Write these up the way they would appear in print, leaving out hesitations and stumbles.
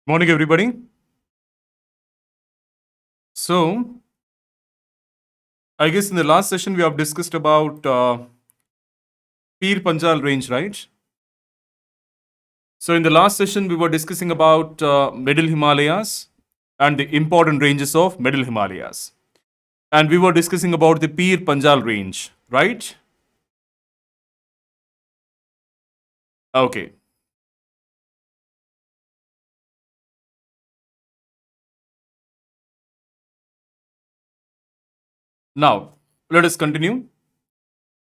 Morning, everybody. So, I guess in the last session we have discussed about Pir Panjal range, right? So, in the last session we were discussing about Middle Himalayas and the important ranges of Middle Himalayas, and we were discussing about the Pir Panjal range, right? Okay. Now, let us continue.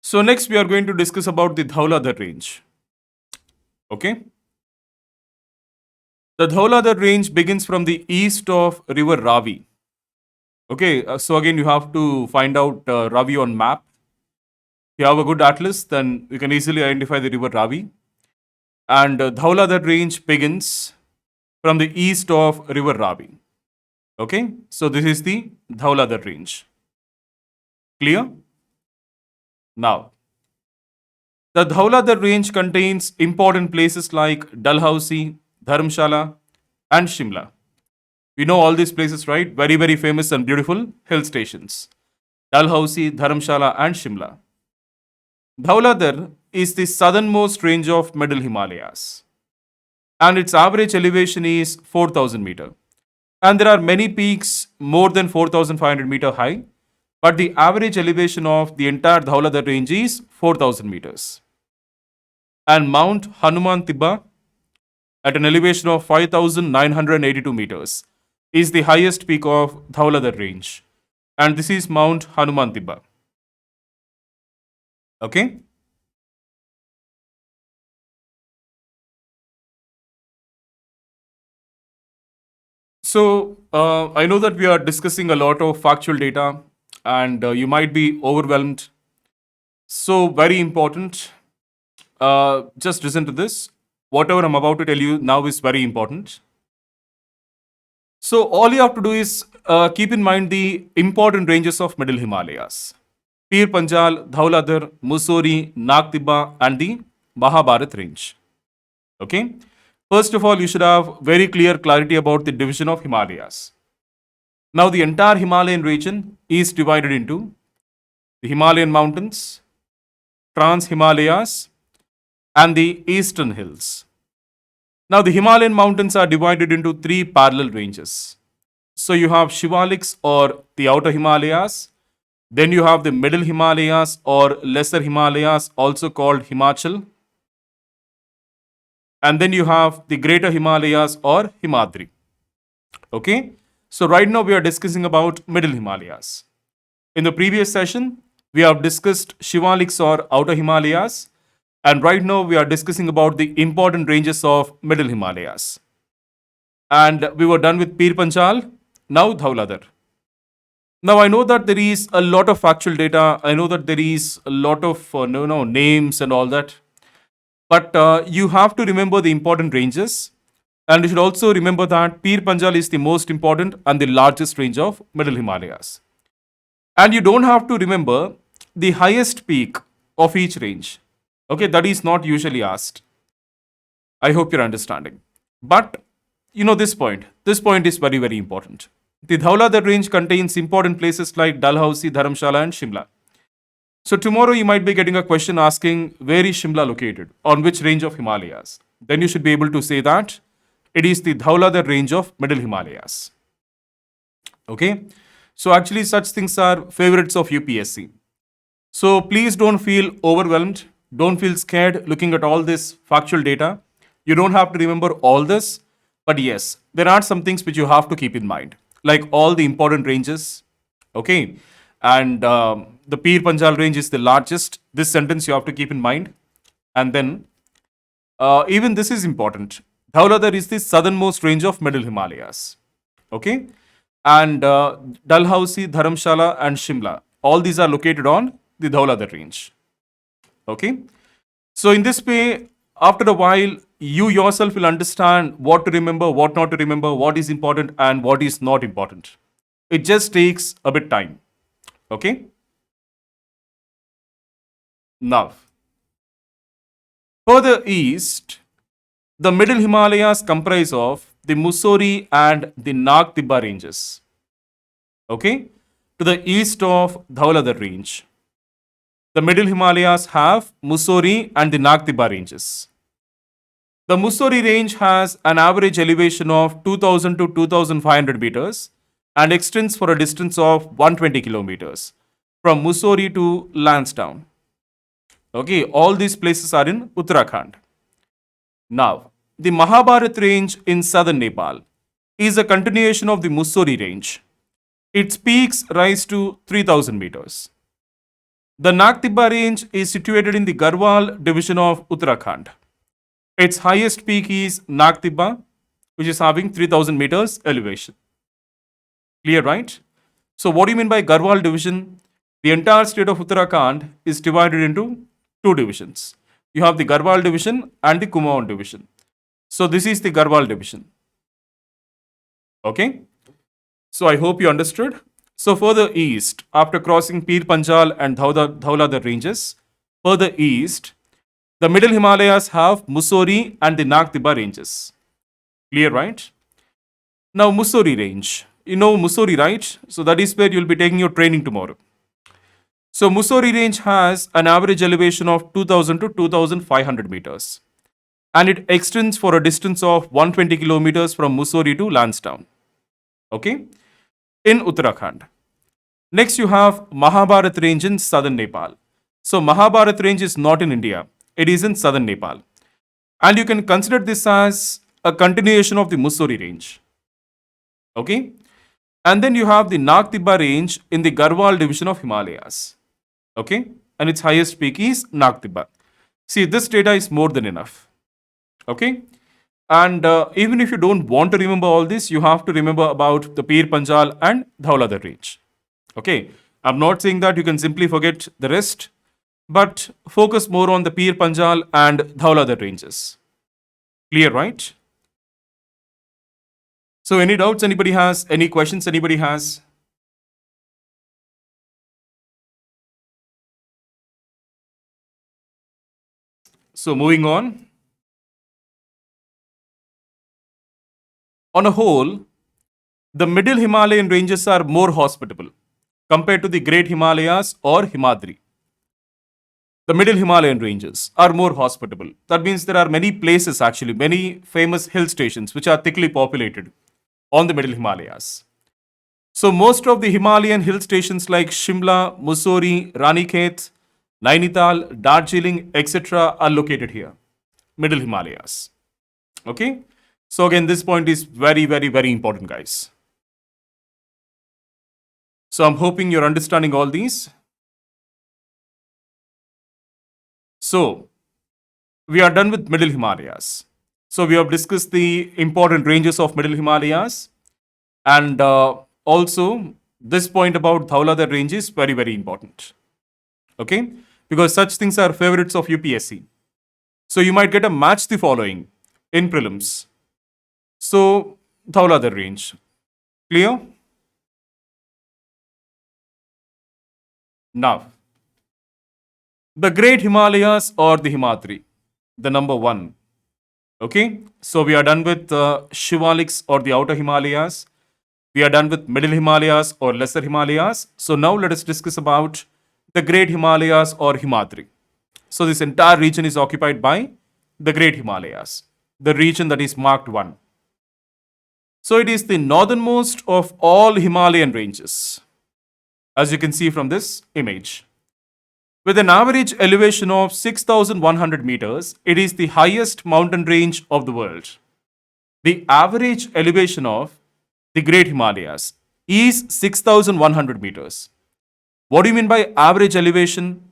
So, next we are going to discuss about the Dhauladhar range. Okay. The Dhauladhar range begins from the east of River Ravi. Okay, so again you have to find out Ravi on map. If you have a good atlas, then you can easily identify the river Ravi. And Dhauladhar range begins from the east of river Ravi. Okay, so this is the Dhauladhar range. Clear? Now, the Dhauladhar range contains important places like Dalhousie, Dharamshala, and Shimla. We know all these places, right? Very, very famous and beautiful hill stations. Dalhousie, Dharamshala, and Shimla. Dhauladhar is the southernmost range of Middle Himalayas, and its average elevation is 4,000 meter. And there are many peaks more than 4,500 meter high, but the average elevation of the entire Dhauladhar range is 4,000 meters. And Mount Hanuman Tibba, at an elevation of 5,982 meters, is the highest peak of Dhauladhar range. And this is Mount Hanuman Tibba. Okay? So, I know that we are discussing a lot of factual data and you might be overwhelmed. So, very important. Just listen to this. Whatever I'm about to tell you now is very important. So, all you have to do is keep in mind the important ranges of Middle Himalayas: Pir Panjal, Dhauladhar, Mussoorie, Nag Tibba, and the Mahabharat range. Okay. First of all, you should have very clear clarity about the division of Himalayas. Now, the entire Himalayan region is divided into the Himalayan mountains, Trans Himalayas, and the eastern hills. Now, the Himalayan mountains are divided into three parallel ranges. So, you have Shivaliks or the outer Himalayas, then you have the middle Himalayas or lesser Himalayas, also called Himachal, and then you have the greater Himalayas or Himadri. Okay, so right now we are discussing about middle Himalayas. In the previous session, we have discussed Shivaliks or outer Himalayas, and right now we are discussing about the important ranges of middle Himalayas. And we were done with Pir Panchal, now Dhauladhar. Now I know that there is a lot of factual data. I know that there is a lot of names and all that. But you have to remember the important ranges, and you should also remember that Pir Panjal is the most important and the largest range of Middle Himalayas. And you don't have to remember the highest peak of each range. Okay, that is not usually asked. I hope you're understanding. But you know this point. This point is very, very important. The Dhauladhar range contains important places like Dalhousie, Dharamshala, and Shimla. So tomorrow you might be getting a question asking where is Shimla located, on which range of Himalayas. Then you should be able to say that it is the Dhauladhar range of Middle Himalayas. Okay, so actually such things are favorites of UPSC. So please don't feel overwhelmed. Don't feel scared looking at all this factual data. You don't have to remember all this, but yes, there are some things which you have to keep in mind, like all the important ranges. Okay, and the Pir Panjal range is the largest. This sentence you have to keep in mind, and then even this is important. Dhauladhar is the southernmost range of Middle Himalayas. Okay, and Dalhousie, Dharamshala, and Shimla. All these are located on the Dhauladhar range. Okay, so in this way, after a while, you yourself will understand what to remember, what not to remember, what is important, and what is not important. It just takes a bit time. Okay, now further east, the middle Himalayas comprise of the Mussoorie and the Nag Tibba ranges. Okay, to the east of Dhauladhar range. The Middle Himalayas have Mussoorie and the Nag Tibba ranges. The Mussoorie range has an average elevation of 2000 to 2500 meters and extends for a distance of 120 kilometers from Mussoorie to Lansdowne. Okay, all these places are in Uttarakhand. Now, the Mahabharat range in southern Nepal is a continuation of the Mussoorie range. Its peaks rise to 3000 meters. The Nag Tibba range is situated in the Garhwal division of Uttarakhand. Its highest peak is Nag Tibba, which is having 3000 meters elevation. Clear, right? So, what do you mean by Garhwal division? The entire state of Uttarakhand is divided into two divisions. You have the Garhwal division and the Kumaon division. So, this is the Garhwal division. Okay? So, I hope you understood. So, further east, after crossing Pir Panjal and Dhauladhar ranges, further east, the Middle Himalayas have Mussoorie and the Nag Tibba ranges. Clear, right? Now, Mussoorie range. You know Mussoorie, right? So, that is where you will be taking your training tomorrow. So, Mussoorie range has an average elevation of 2000 to 2500 meters and it extends for a distance of 120 kilometers from Mussoorie to Lansdowne. Okay? In Uttarakhand. Next, you have Mahabharat range in southern Nepal. So, Mahabharat range is not in India, it is in southern Nepal. And you can consider this as a continuation of the Mussoorie range. Okay? And then you have the Nag Tibba range in the Garhwal division of Himalayas. Okay? And its highest peak is Nag Tibba. See, this data is more than enough. Okay? And even if you don't want to remember all this, you have to remember about the Pir Panjal and Dhauladhar range. Okay? I'm not saying that you can simply forget the rest, but focus more on the Pir Panjal and Dhauladhar ranges. Clear, right? So, any doubts anybody has? Any questions anybody has? So, moving on. On a whole, the middle Himalayan ranges are more hospitable compared to the Great Himalayas or Himadri. The middle Himalayan ranges are more hospitable. That means there are many places, actually, many famous hill stations which are thickly populated on the middle Himalayas. So, most of the Himalayan hill stations like Shimla, Mussoorie, Ranikhet, Nainital, Darjeeling, etc., are located here, middle Himalayas. Okay? So, again, this point is very, very, very important, guys. So, I'm hoping you're understanding all these. So, we are done with middle Himalayas. So, we have discussed the important ranges of middle Himalayas and also this point about Dhauladhar range is very, very important. Okay? Because such things are favorites of UPSC. So, you might get a match the following in prelims. So, Dhauladhar range. Clear? Now, the Great Himalayas or the Himadri, the number one. Okay, so we are done with Shivaliks or the outer Himalayas. We are done with middle Himalayas or lesser Himalayas. So now let us discuss about the Great Himalayas or Himadri. So this entire region is occupied by the Great Himalayas, the region that is marked 1. So it is the northernmost of all Himalayan ranges, as you can see from this image. With an average elevation of 6,100 meters, it is the highest mountain range of the world. The average elevation of the Great Himalayas is 6,100 meters. What do you mean by average elevation?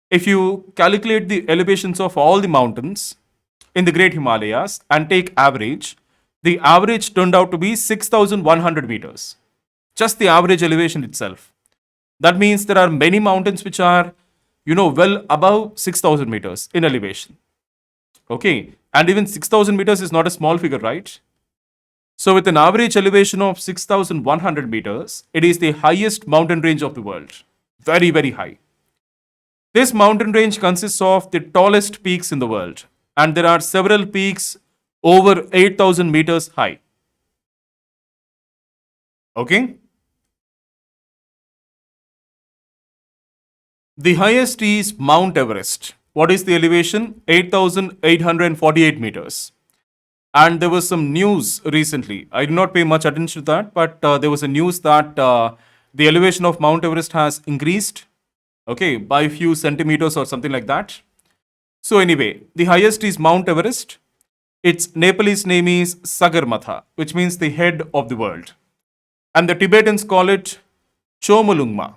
If you calculate the elevations of all the mountains in the Great Himalayas and take average, the average turned out to be 6,100 meters. Just the average elevation itself. That means there are many mountains which are, well above 6,000 meters in elevation. Okay, and even 6,000 meters is not a small figure, right? So with an average elevation of 6,100 meters, it is the highest mountain range of the world. Very, very high. This mountain range consists of the tallest peaks in the world, and there are several peaks over 8,000 meters high. Okay. The highest is Mount Everest. What is the elevation? 8,848 meters. And there was some news recently. I did not pay much attention to that, but there was a news that the elevation of Mount Everest has increased, okay, by a few centimeters or something like that. So anyway, the highest is Mount Everest. Its Nepalese name is Sagarmatha, which means the head of the world. And the Tibetans call it Chomolungma.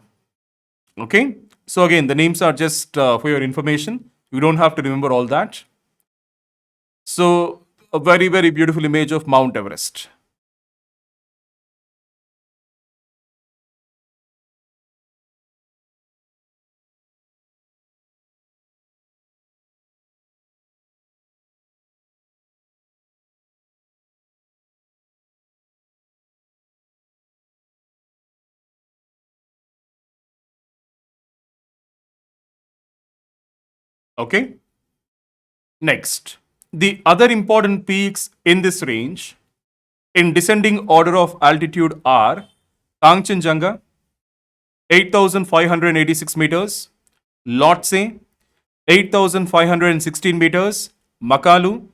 Okay, so again, the names are just for your information. You don't have to remember all that. So, a very, very beautiful image of Mount Everest. Okay, next, the other important peaks in this range in descending order of altitude are Kangchenjunga, 8,586 meters, Lhotse, 8,516 meters, Makalu,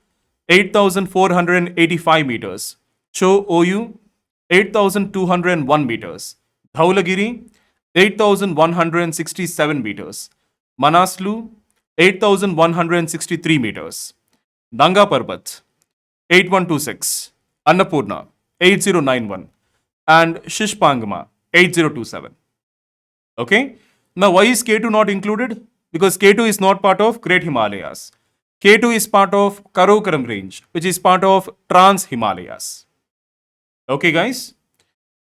8,485 meters, Cho Oyu, 8,201 meters, Dhaulagiri, 8,167 meters, Manaslu, 8,163 meters, Nanga Parbat, 8126, Annapurna, 8091, and Shishpangama, 8027. Okay. Now, why is K2 not included? Because K2 is not part of Great Himalayas. K2 is part of Karakoram range, which is part of Trans Himalayas. Okay, guys.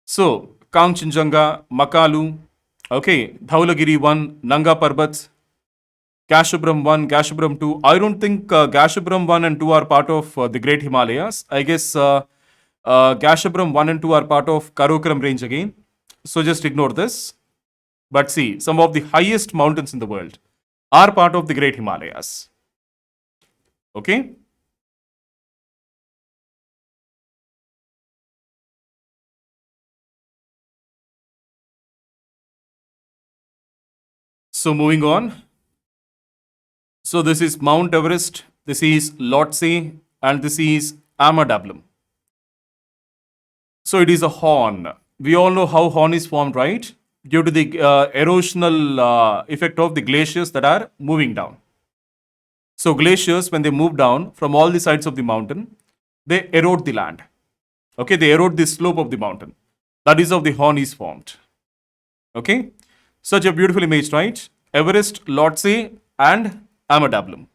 So, Kangchenjunga, Makalu, okay, Dhaulagiri 1, Nanga Parbat, Kashubram 1, Kashubram 2. I don't think Kashubram 1 and 2 are part of the Great Himalayas. I guess Kashubram 1 and 2 are part of Karakoram range again. So, just ignore this. But see, some of the highest mountains in the world are part of the Great Himalayas. Okay? So moving on. So this is Mount Everest, this is Lhotse, and this is Amadablam. So it is a horn. We all know how horn is formed, right? Due to the erosional effect of the glaciers that are moving down. So glaciers, when they move down from all the sides of the mountain, they erode the land. Okay, they erode the slope of the mountain. That is how the horn is formed. Okay, such a beautiful image, right? Everest, Lhotse, and Amadablam.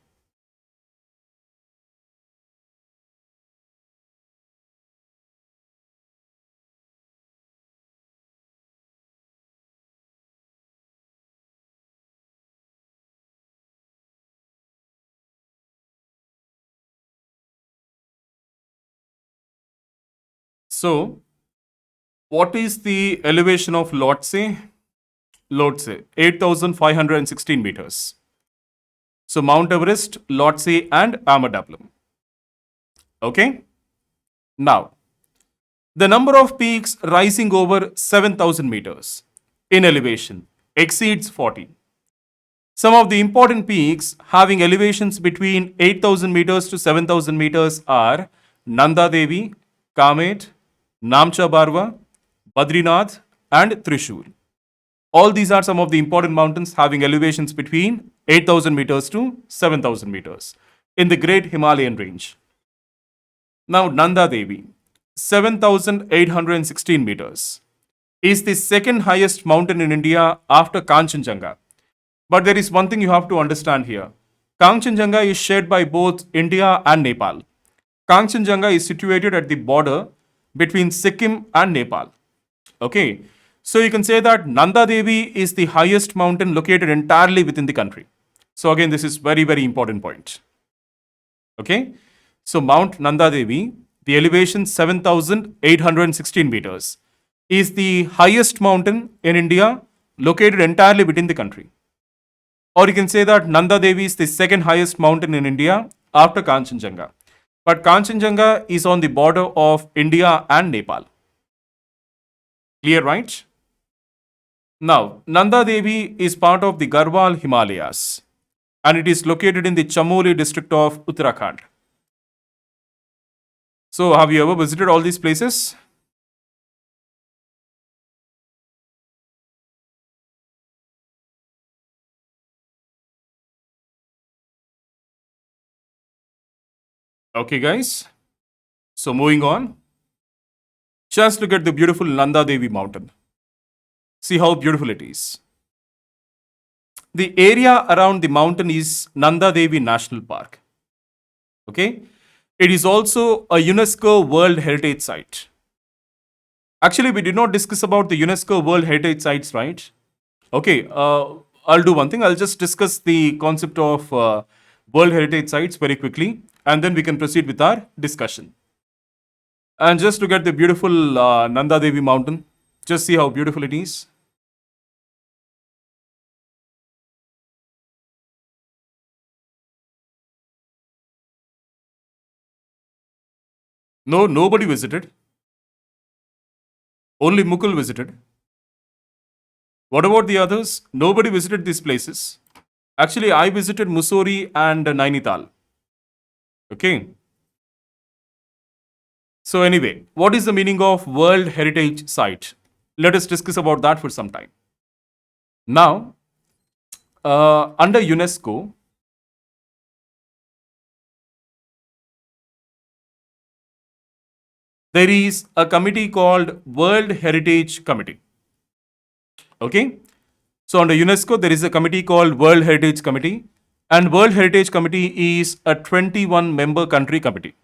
So, what is the elevation of Lhotse? Lhotse, 8,516 meters. So, Mount Everest, Lhotse, and Amadablam. Okay. Now, the number of peaks rising over 7,000 meters in elevation exceeds 40. Some of the important peaks having elevations between 8,000 meters to 7,000 meters are Nanda Devi, Kamet, Namcha Barwa, Badrinath, and Trishul. All these are some of the important mountains having elevations between 8,000 meters to 7,000 meters in the Great Himalayan range. Now, Nanda Devi, 7,816 meters, is the second highest mountain in India after Kanchenjunga. But there is one thing you have to understand here. Kanchenjunga is shared by both India and Nepal. Kanchenjunga is situated at the border between Sikkim and Nepal. Okay, so you can say that Nanda Devi is the highest mountain located entirely within the country. So again, this is very, very important point. Okay, so Mount Nanda Devi, the elevation 7,816 meters, is the highest mountain in India located entirely within the country. Or you can say that Nanda Devi is the second highest mountain in India after Kanchenjunga. but Kanchenjunga is on the border of India and Nepal. Clear, right? Now, Nanda Devi is part of the Garhwal Himalayas and it is located in the Chamoli district of Uttarakhand. So, have you ever visited all these places? Okay, guys. So, moving on. Just look at the beautiful Nanda Devi mountain. See how beautiful it is. The area around the mountain is Nanda Devi National Park. Okay. It is also a UNESCO World Heritage Site. Actually, we did not discuss about the UNESCO World Heritage Sites, right? Okay. I'll do one thing. I'll just discuss the concept of World Heritage Sites very quickly, and then we can proceed with our discussion. And just look at the beautiful Nanda Devi mountain. Just see how beautiful it is. No, nobody visited. Only Mukul visited. What about the others? Nobody visited these places. Actually, I visited Mussoorie and Nainital. Okay. So anyway, what is the meaning of World Heritage Site? Let us discuss about that for some time. Now, under UNESCO, there is a committee called World Heritage Committee. Okay. So under UNESCO, there is a committee called World Heritage Committee, and World Heritage Committee is a 21 member country committee.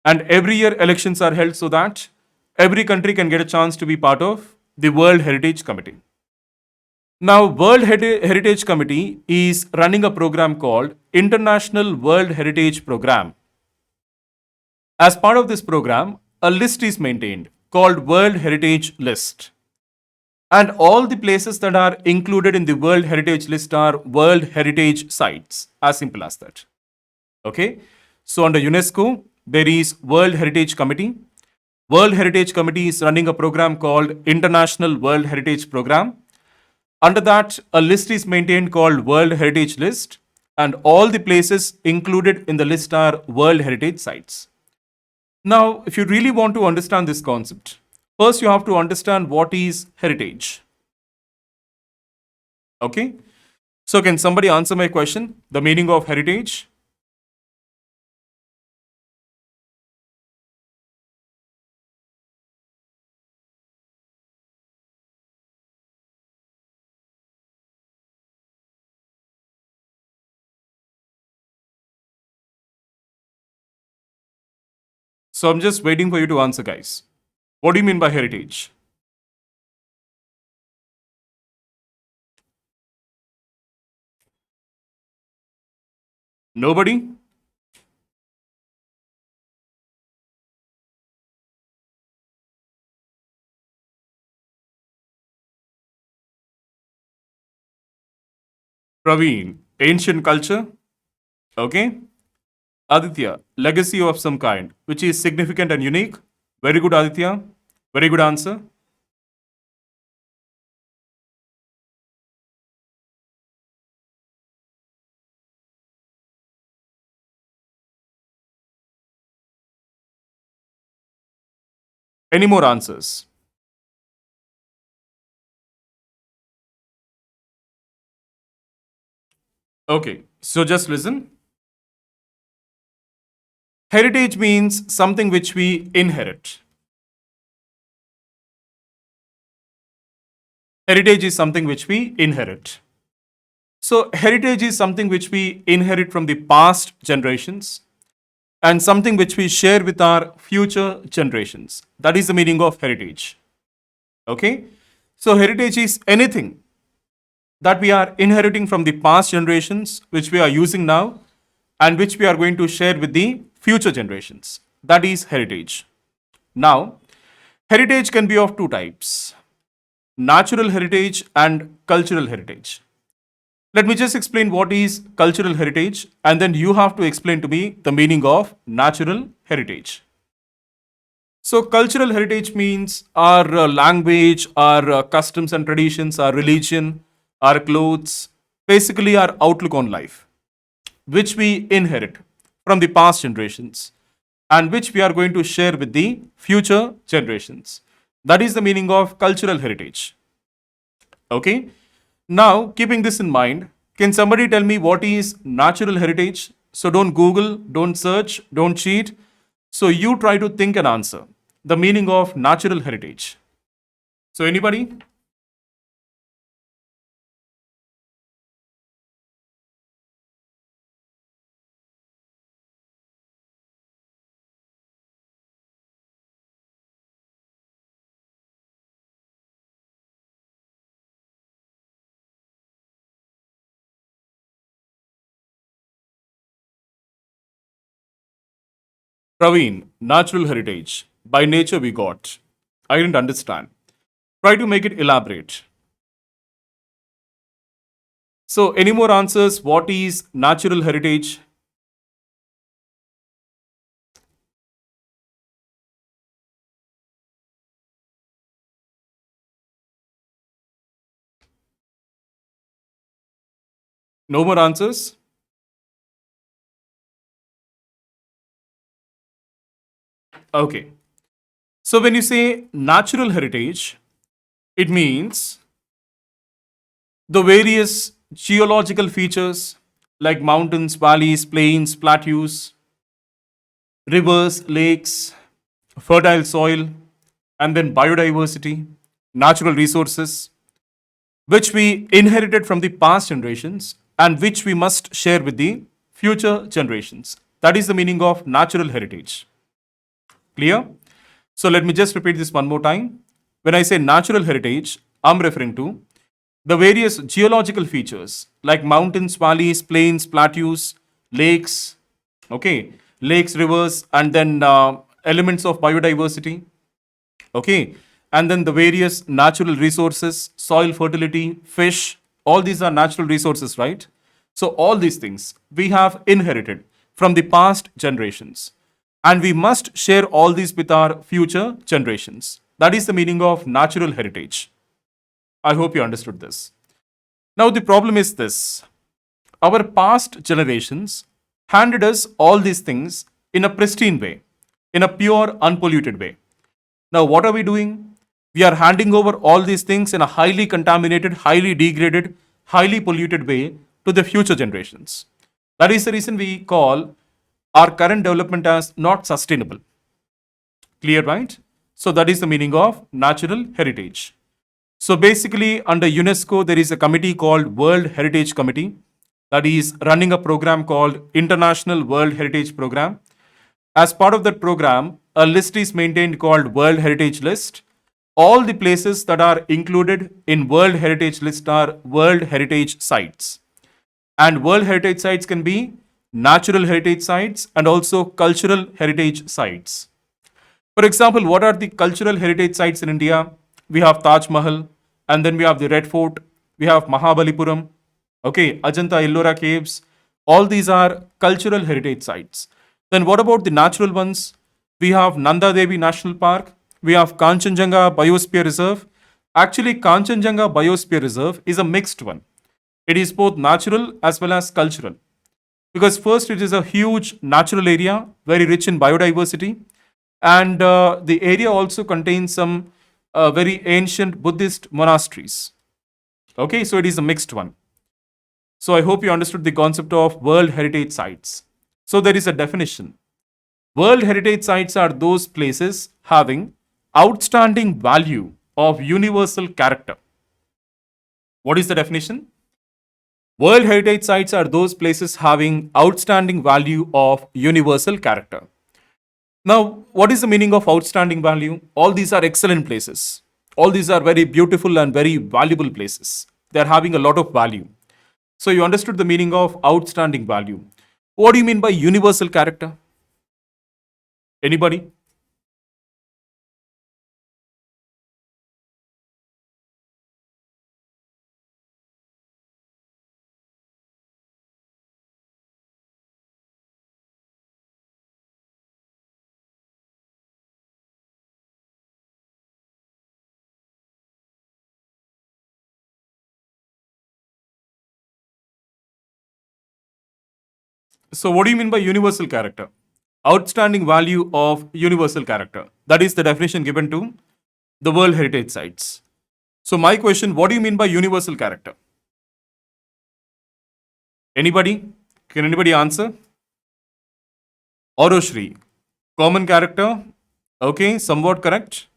And every year elections are held so that every country can get a chance to be part of the World Heritage Committee. Now, Heritage Committee is running a program called International World Heritage Program. As part of this program, a list is maintained called World Heritage List. And all the places that are included in the World Heritage List are World Heritage Sites. As simple as that. Okay. So under UNESCO, there is World Heritage Committee. World Heritage Committee is running a program called International World Heritage Program. Under that, a list is maintained called World Heritage List, and all the places included in the list are World Heritage Sites. Now, if you really want to understand this concept, first you have to understand what is heritage. Okay? So, can somebody answer my question? The meaning of heritage? So, I'm just waiting for you to answer, guys. What do you mean by heritage? Nobody? Praveen, ancient culture. Okay. Aditya, legacy of some kind, which is significant and unique. Very good, Aditya. Very good answer. Any more answers? Okay, so just listen. Heritage means something which we inherit. Heritage is something which we inherit. So, heritage is something which we inherit from the past generations and something which we share with our future generations. That is the meaning of heritage. Okay? So, heritage is anything that we are inheriting from the past generations, which we are using now, and which we are going to share with the future generations. That is heritage. Now, heritage can be of two types: natural heritage and cultural heritage. Let me just explain what is cultural heritage, and then you have to explain to me the meaning of natural heritage. So, cultural heritage means our language, our customs and traditions, our religion, our clothes, basically our outlook on life, which we inherit from the past generations and which we are going to share with the future generations. That is the meaning of cultural heritage. Okay. Now, keeping this in mind, can somebody tell me what is natural heritage? So don't Google, don't search, don't cheat. So you try to think and answer the meaning of natural heritage. So anybody? Praveen, natural heritage. By nature we got. I didn't understand. Try to make it elaborate. So any more answers? What is natural heritage? No more answers? Okay. So when you say natural heritage, it means the various geological features like mountains, valleys, plains, plateaus, rivers, lakes, fertile soil, and then biodiversity, natural resources, which we inherited from the past generations and which we must share with the future generations. That is the meaning of natural heritage. Clear? So let me just repeat this one more time. When I say natural heritage, I'm referring to the various geological features like mountains, valleys, plains, plateaus, lakes, okay, lakes, rivers, and then elements of biodiversity, okay, and then the various natural resources, soil fertility, fish, all these are natural resources, right? So, all these things we have inherited from the past generations, and we must share all these with our future generations. That is the meaning of natural heritage. I hope you understood this. Now, the problem is this: our past generations handed us all these things in a pristine way, in a pure, unpolluted way. Now, what are we doing? We are handing over all these things in a highly contaminated, highly degraded, highly polluted way to the future generations. That is the reason we call our current development as not sustainable. Clear, right? So, that is the meaning of natural heritage. So basically, under UNESCO, there is a committee called World Heritage Committee that is running a program called International World Heritage Program. As part of that program, a list is maintained called World Heritage List. All the places that are included in World Heritage List are World Heritage Sites. And World Heritage Sites can be natural heritage sites and also cultural heritage sites. For example, what are the cultural heritage sites in India? We have Taj Mahal, and then we have the Red Fort, we have Mahabalipuram, okay, Ajanta Ellora caves. All these are cultural heritage sites. Then what about the natural ones? We have Nanda Devi National Park, we have Kanchenjunga Biosphere Reserve. Actually, Kanchenjunga Biosphere Reserve is a mixed one. It is both natural as well as cultural. Because first, it is a huge natural area, very rich in biodiversity, and the area also contains some very ancient Buddhist monasteries. Okay, so it is a mixed one. So I hope you understood the concept of World Heritage Sites. So there is a definition. World Heritage Sites are those places having outstanding value of universal character. What is the definition? World Heritage Sites are those places having outstanding value of universal character. Now, what is the meaning of outstanding value? All these are excellent places. All these are very beautiful and very valuable places. They are having a lot of value. So, you understood the meaning of outstanding value. What do you mean by universal character? Anybody? So, what do you mean by universal character? Outstanding value of universal character. That is the definition given to the World Heritage Sites. So, my question, what do you mean by universal character? Anybody? Can anybody answer? Oroshri. Common character. Okay, somewhat correct.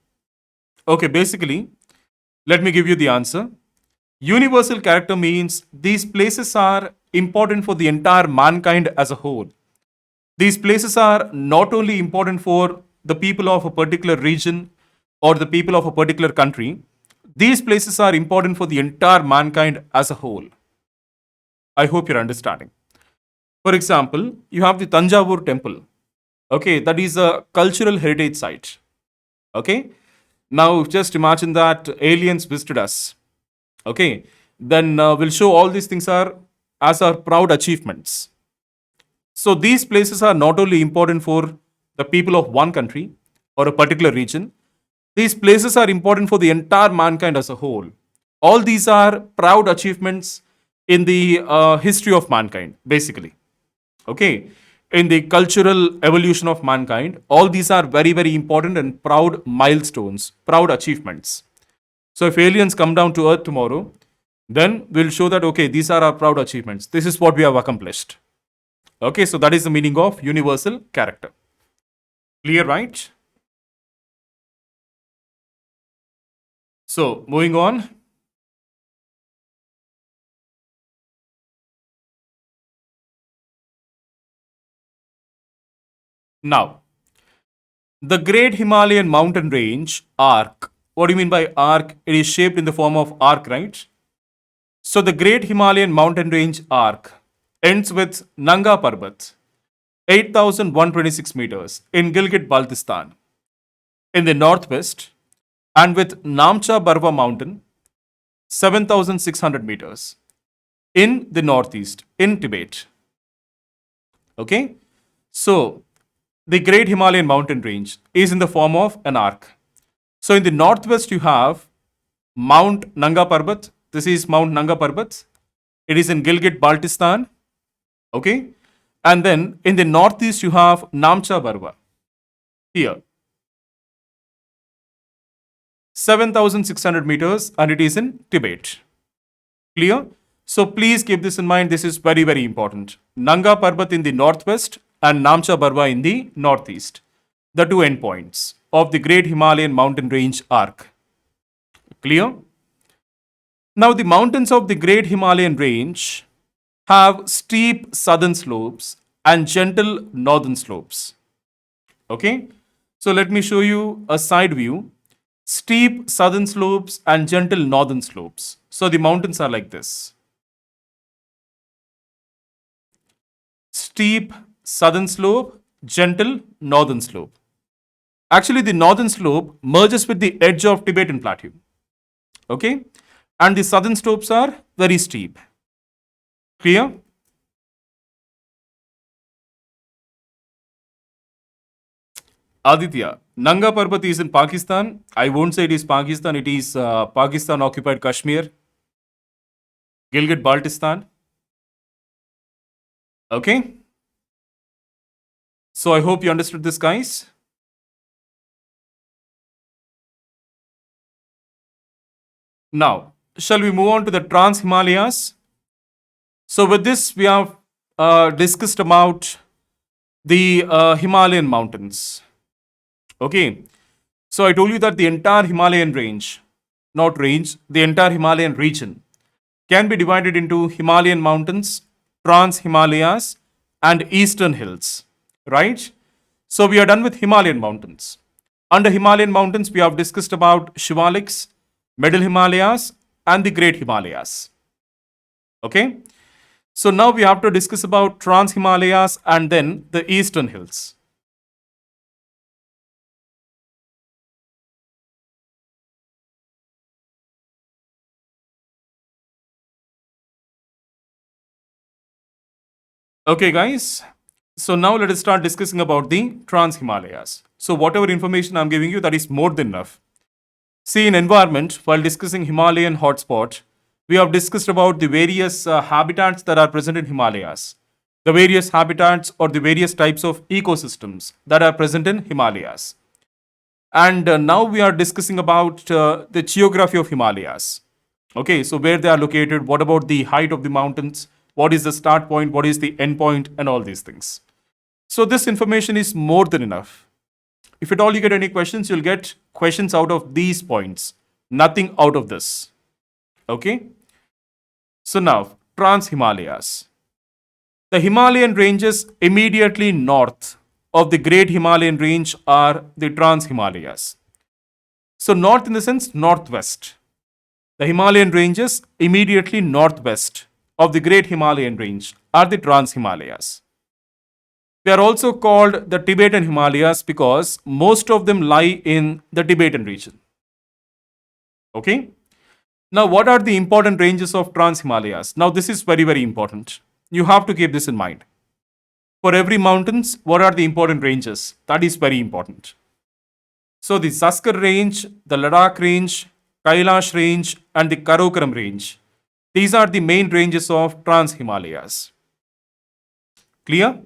Okay, basically, let me give you the answer. Universal character means these places are important for the entire mankind as a whole. These places are not only important for the people of a particular region or the people of a particular country, these places are important for the entire mankind as a whole. I hope you're understanding. For example, you have the Tanjavur temple. Okay, that is a cultural heritage site. Okay, now just imagine that aliens visited us. Okay, then we'll show all these things are as our proud achievements. So these places are not only important for the people of one country or a particular region, these places are important for the entire mankind as a whole. All these are proud achievements in the history of mankind, basically. Okay, in the cultural evolution of mankind, all these are very, very important and proud milestones, proud achievements. So if aliens come down to Earth tomorrow, then we'll show that, okay, these are our proud achievements. This is what we have accomplished. Okay, so that is the meaning of universal character. Clear, right? So, moving on. Now, the Great Himalayan Mountain Range, arc. What do you mean by arc? It is shaped in the form of arc, right? So, the Great Himalayan Mountain Range arc ends with Nanga Parbat, 8,126 meters in Gilgit Baltistan in the northwest, and with Namcha Barwa Mountain, 7,600 meters in the northeast, in Tibet. Okay, so the Great Himalayan Mountain Range is in the form of an arc. So in the northwest, you have Mount Nanga Parbat. This is Mount Nanga Parbat. It is in Gilgit Baltistan. Okay, and then in the northeast, you have Namcha Barwa. Here, 7,600 meters, and it is in Tibet. Clear? So please keep this in mind. This is very, very important. Nanga Parbat in the northwest and Namcha Barwa in the northeast. The two endpoints of the Great Himalayan Mountain Range arc. Clear? Now the mountains of the Great Himalayan Range have steep southern slopes and gentle northern slopes. Okay? So let me show you a side view. Steep southern slopes and gentle northern slopes. So the mountains are like this. Steep southern slope, gentle northern slope. Actually, the northern slope merges with the edge of Tibetan Plateau. Okay? And the southern slopes are very steep. Clear? Aditya, Nanga Parbat is in Pakistan. I won't say it is Pakistan, it is Pakistan occupied Kashmir, Gilgit Baltistan. Okay? So I hope you understood this, guys. Now, shall we move on to the Trans Himalayas? So with this, we have discussed about the Himalayan mountains. Okay, so I told you that the entire Himalayan range, not range, the entire Himalayan region can be divided into Himalayan mountains, Trans Himalayas, and Eastern hills, right? So we are done with Himalayan mountains. Under Himalayan mountains, we have discussed about Shivaliks, Middle Himalayas, and the Great Himalayas. Okay, so now we have to discuss about Trans Himalayas and then the Eastern hills. Okay, guys. So now let us start discussing about the Trans Himalayas. So whatever information I'm giving you, that is more than enough. See, in environment, while discussing Himalayan hotspot, we have discussed about the various habitats that are present in Himalayas. the various habitats or the various types of ecosystems that are present in Himalayas. And now we are discussing about the geography of Himalayas. Okay, so where they are located, what about the height of the mountains, what is the start point, what is the end point, and all these things. So this information is more than enough. If at all you get any questions, you'll get questions out of these points, nothing out of this. Okay, so now Trans Himalayas. The Himalayan ranges immediately north of the Great Himalayan Range are the Trans Himalayas. So, north in the sense northwest. The Himalayan ranges immediately northwest of the Great Himalayan Range are the Trans Himalayas. They are also called the Tibetan Himalayas because most of them lie in the Tibetan region. Okay? Now, what are the important ranges of Trans Himalayas? Now, this is very, very important. You have to keep this in mind. For every mountains, what are the important ranges? That is very important. So, the Saskar range, the Ladakh range, Kailash range, and the Karakoram range. These are the main ranges of Trans Himalayas. Clear?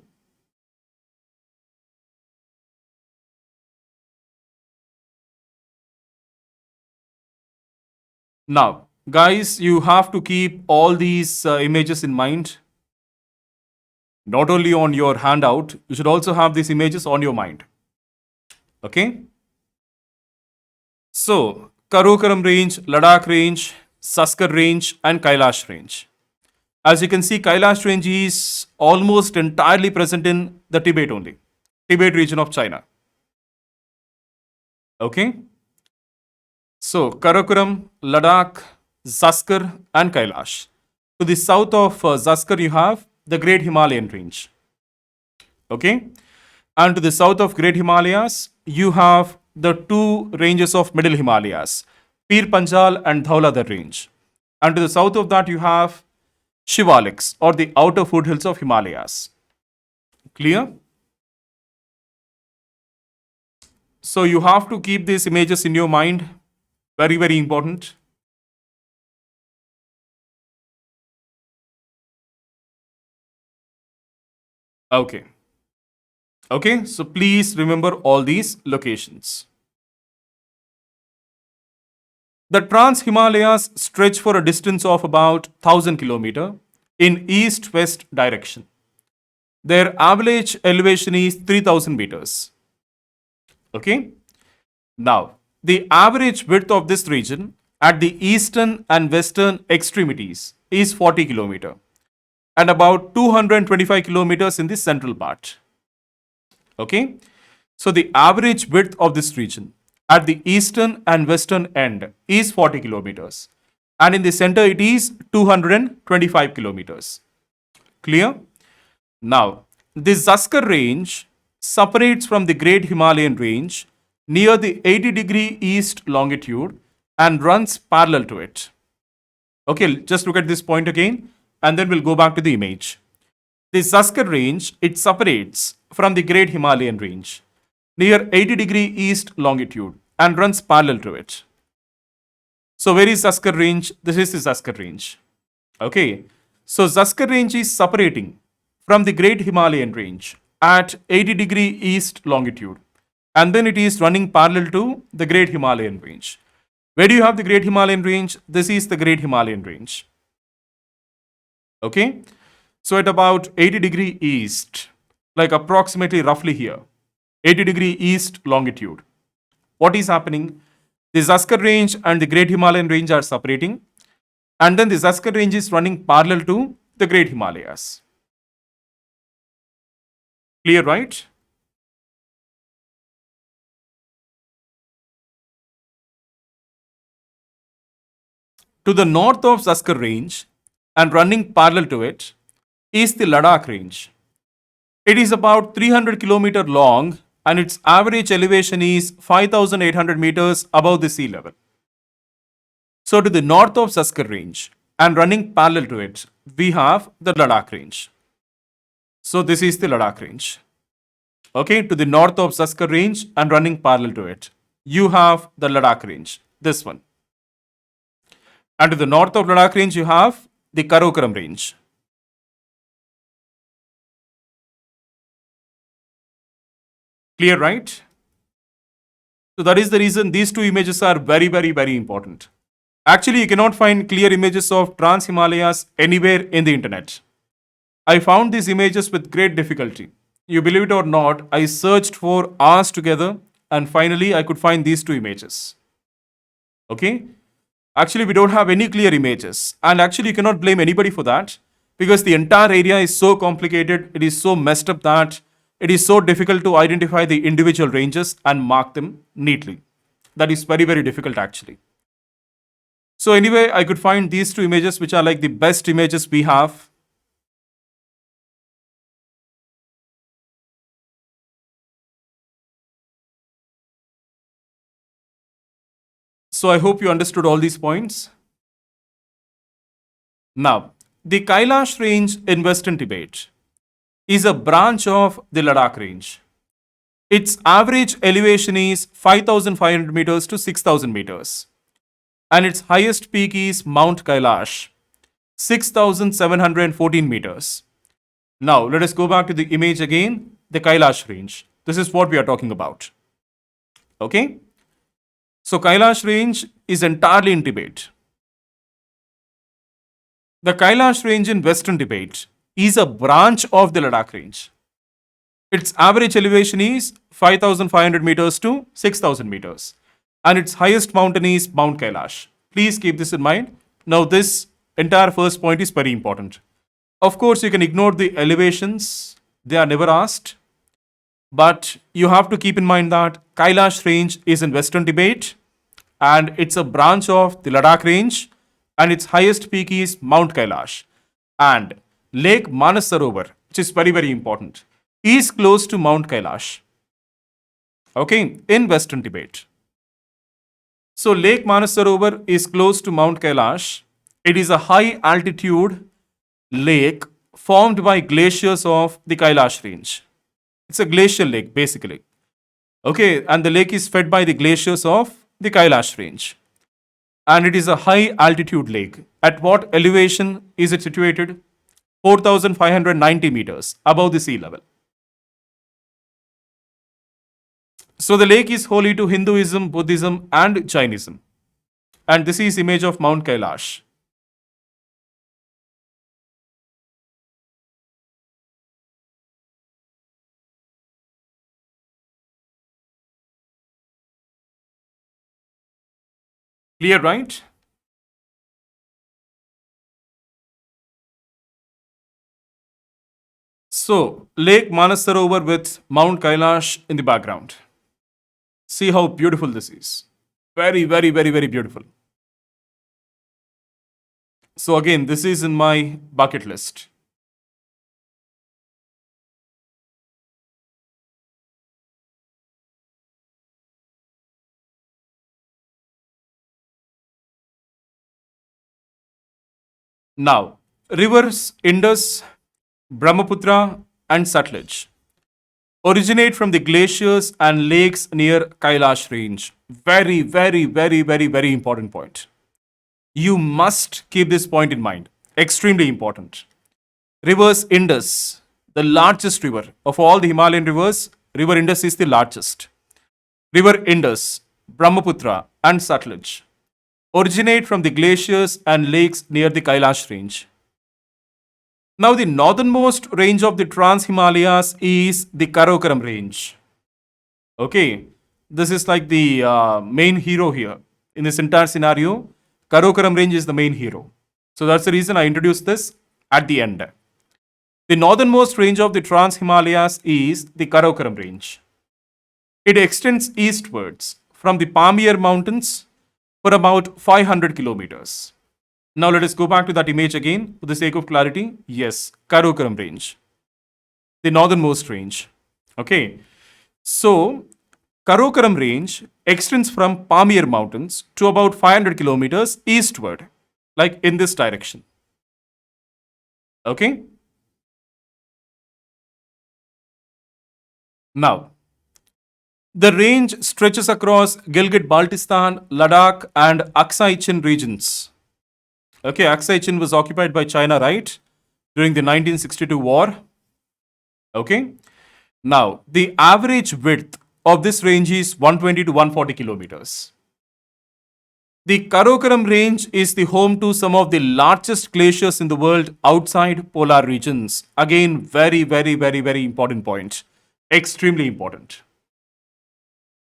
Now, guys, you have to keep all these images in mind. Not only on your handout, you should also have these images on your mind. Okay? So, Karakoram range, Ladakh range, Saskar range, and Kailash range. As you can see, Kailash range is almost entirely present in the Tibet only, Tibet region of China. Okay? So, Karakoram, Ladakh, Saskar, and Kailash. To the south of Saskar, you have the Great Himalayan range. Okay? And to the south of Great Himalayas, you have the two ranges of Middle Himalayas, Pir Panjal and Dhauladhar range. And to the south of that, you have Shivaliks or the outer foothills of Himalayas. Clear? So you have to keep these images in your mind. Very, very important. Okay. Okay, so please remember all these locations. The Trans Himalayas stretch for a distance of about 1000 km in east-west direction. Their average elevation is 3000 meters. Okay? Now, the average width of this region at the eastern and western extremities is 40 km and about 225 kilometers in the central part. Okay? So, the average width of this region at the eastern and western end is 40 kilometers and in the center it is 225 kilometers. Clear? Now, the Zaskar range separates from the Great Himalayan range near the 80-degree east longitude and runs parallel to it. Okay, just look at this point again and then we'll go back to the image. The Zaskar range, it separates from the Great Himalayan range near 80-degree east longitude and runs parallel to it. So where is Zaskar range? This is the Zaskar range. Okay, so Zaskar range is separating from the Great Himalayan range at 80-degree east longitude and then it is running parallel to the Great Himalayan range. Where do you have the Great Himalayan range? This is the Great Himalayan range. Okay, so at about 80-degree east, like approximately roughly here, 80-degree east longitude, what is happening? The Zaskar range and the Great Himalayan range are separating and then the Zaskar range is running parallel to the Great Himalayas. Clear, right? To the north of Zaskar range and running parallel to it is the Ladakh range. It is about 300 km long and its average elevation is 5800 meters above the sea level. So to the north of Zaskar range and running parallel to it, we have the Ladakh range. So this is the Ladakh range. Okay, to the north of Zaskar range and running parallel to it, you have the Ladakh range, this one. And to the north of Ladakh range, you have the Karakoram range. Clear, right? So that is the reason these two images are very, very, very important. Actually, you cannot find clear images of Trans Himalayas anywhere in the internet. I found these images with great difficulty. You believe it or not, I searched for hours together and finally I could find these two images. Okay? Actually, we don't have any clear images. And actually, you cannot blame anybody for that because the entire area is so complicated, it is so messed up that it is so difficult to identify the individual ranges and mark them neatly. That is very, very difficult actually. So, anyway, I could find these two images which are like the best images we have. So, I hope you understood all these points. Now, the Kailash range in Western Tibet is a branch of the Ladakh range. Its average elevation is 5,500 meters to 6,000 meters, and its highest peak is Mount Kailash, 6,714 meters. Now, let us go back to the image again, the Kailash range. This is what we are talking about. Okay? So, Kailash range is entirely in Tibet. The Kailash range in Western Tibet is a branch of the Ladakh range. Its average elevation is 5,500 meters to 6,000 meters, and its highest mountain is Mount Kailash. Please keep this in mind. Now, this entire first point is very important. Of course, you can ignore the elevations, they are never asked, but you have to keep in mind that Kailash range is in Western Tibet and it's a branch of the Ladakh range, and its highest peak is Mount Kailash. And Lake Manasarovar, which is very, very important, is close to Mount Kailash. Okay, in Western Tibet. So, Lake Manasarovar is close to Mount Kailash. It is a high altitude lake formed by glaciers of the Kailash range. It's a glacial lake basically. Okay, and the lake is fed by the glaciers of the Kailash range. And it is a high altitude lake. At what elevation is it situated? 4,590 meters above the sea level. So the lake is holy to Hinduism, Buddhism, and Jainism. And this is image of Mount Kailash. Clear, right? So, Lake Manasarovar with Mount Kailash in the background. See how beautiful this is. Very, very, very, very beautiful. So, again, this is in my bucket list. Now, rivers Indus, Brahmaputra, and Satluj originate from the glaciers and lakes near Kailash range. Very, very, very, very, very important point. You must keep this point in mind. Extremely important. Rivers Indus, the largest river of all the Himalayan rivers, River Indus is the largest. River Indus, Brahmaputra, and Satluj originate from the glaciers and lakes near the Kailash range. Now, the northernmost range of the Trans Himalayas is the Karakoram range. Okay, this is like the main hero here in this entire scenario. Karakoram range is the main hero. So that's the reason I introduced this at the end. The northernmost range of the Trans Himalayas is the Karakoram range. It extends eastwards from the Pamir Mountains for about 500 kilometers. Now let us go back to that image again for the sake of clarity. Yes, Karakoram range, the northernmost range. Okay, so Karakoram range extends from Pamir Mountains to about 500 kilometers eastward, like in this direction. Okay. Now, the range stretches across Gilgit-Baltistan, Ladakh, and Aksai Chin regions. Okay, Aksai Chin was occupied by China, right? During the 1962 war. Okay. Now, the average width of this range is 120 to 140 kilometers. The Karakoram Range is the home to some of the largest glaciers in the world outside polar regions. Again, very important point. Extremely important.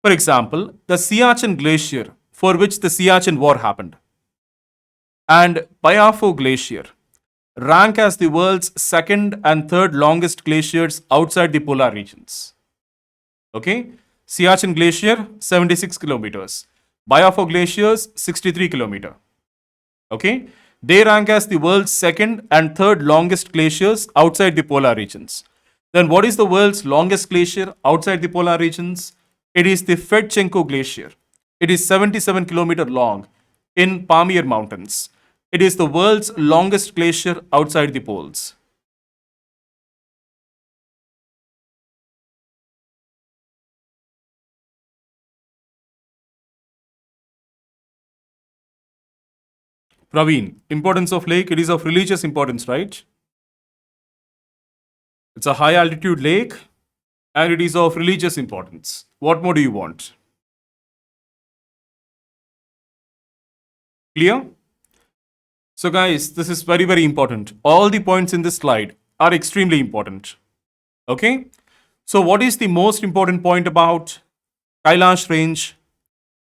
For example, the Siachen Glacier, for which the Siachen War happened, and Bayafo Glacier rank as the world's second and third longest glaciers outside the polar regions. Okay, Siachen Glacier 76 kilometers, Bayafo Glaciers 63 kilometer. Okay, they rank as the world's second and third longest glaciers outside the polar regions. Then, what is the world's longest glacier outside the polar regions? It is the Fedchenko Glacier. It is 77-kilometer long in Pamir Mountains. It is the world's longest glacier outside the poles. Praveen, importance of lake, it is of religious importance, right? It's a high altitude lake and it is of religious importance. What more do you want? Clear? So, guys, this is very important. All the points in this slide are extremely important. Okay? So, what is the most important point about Kailash Range?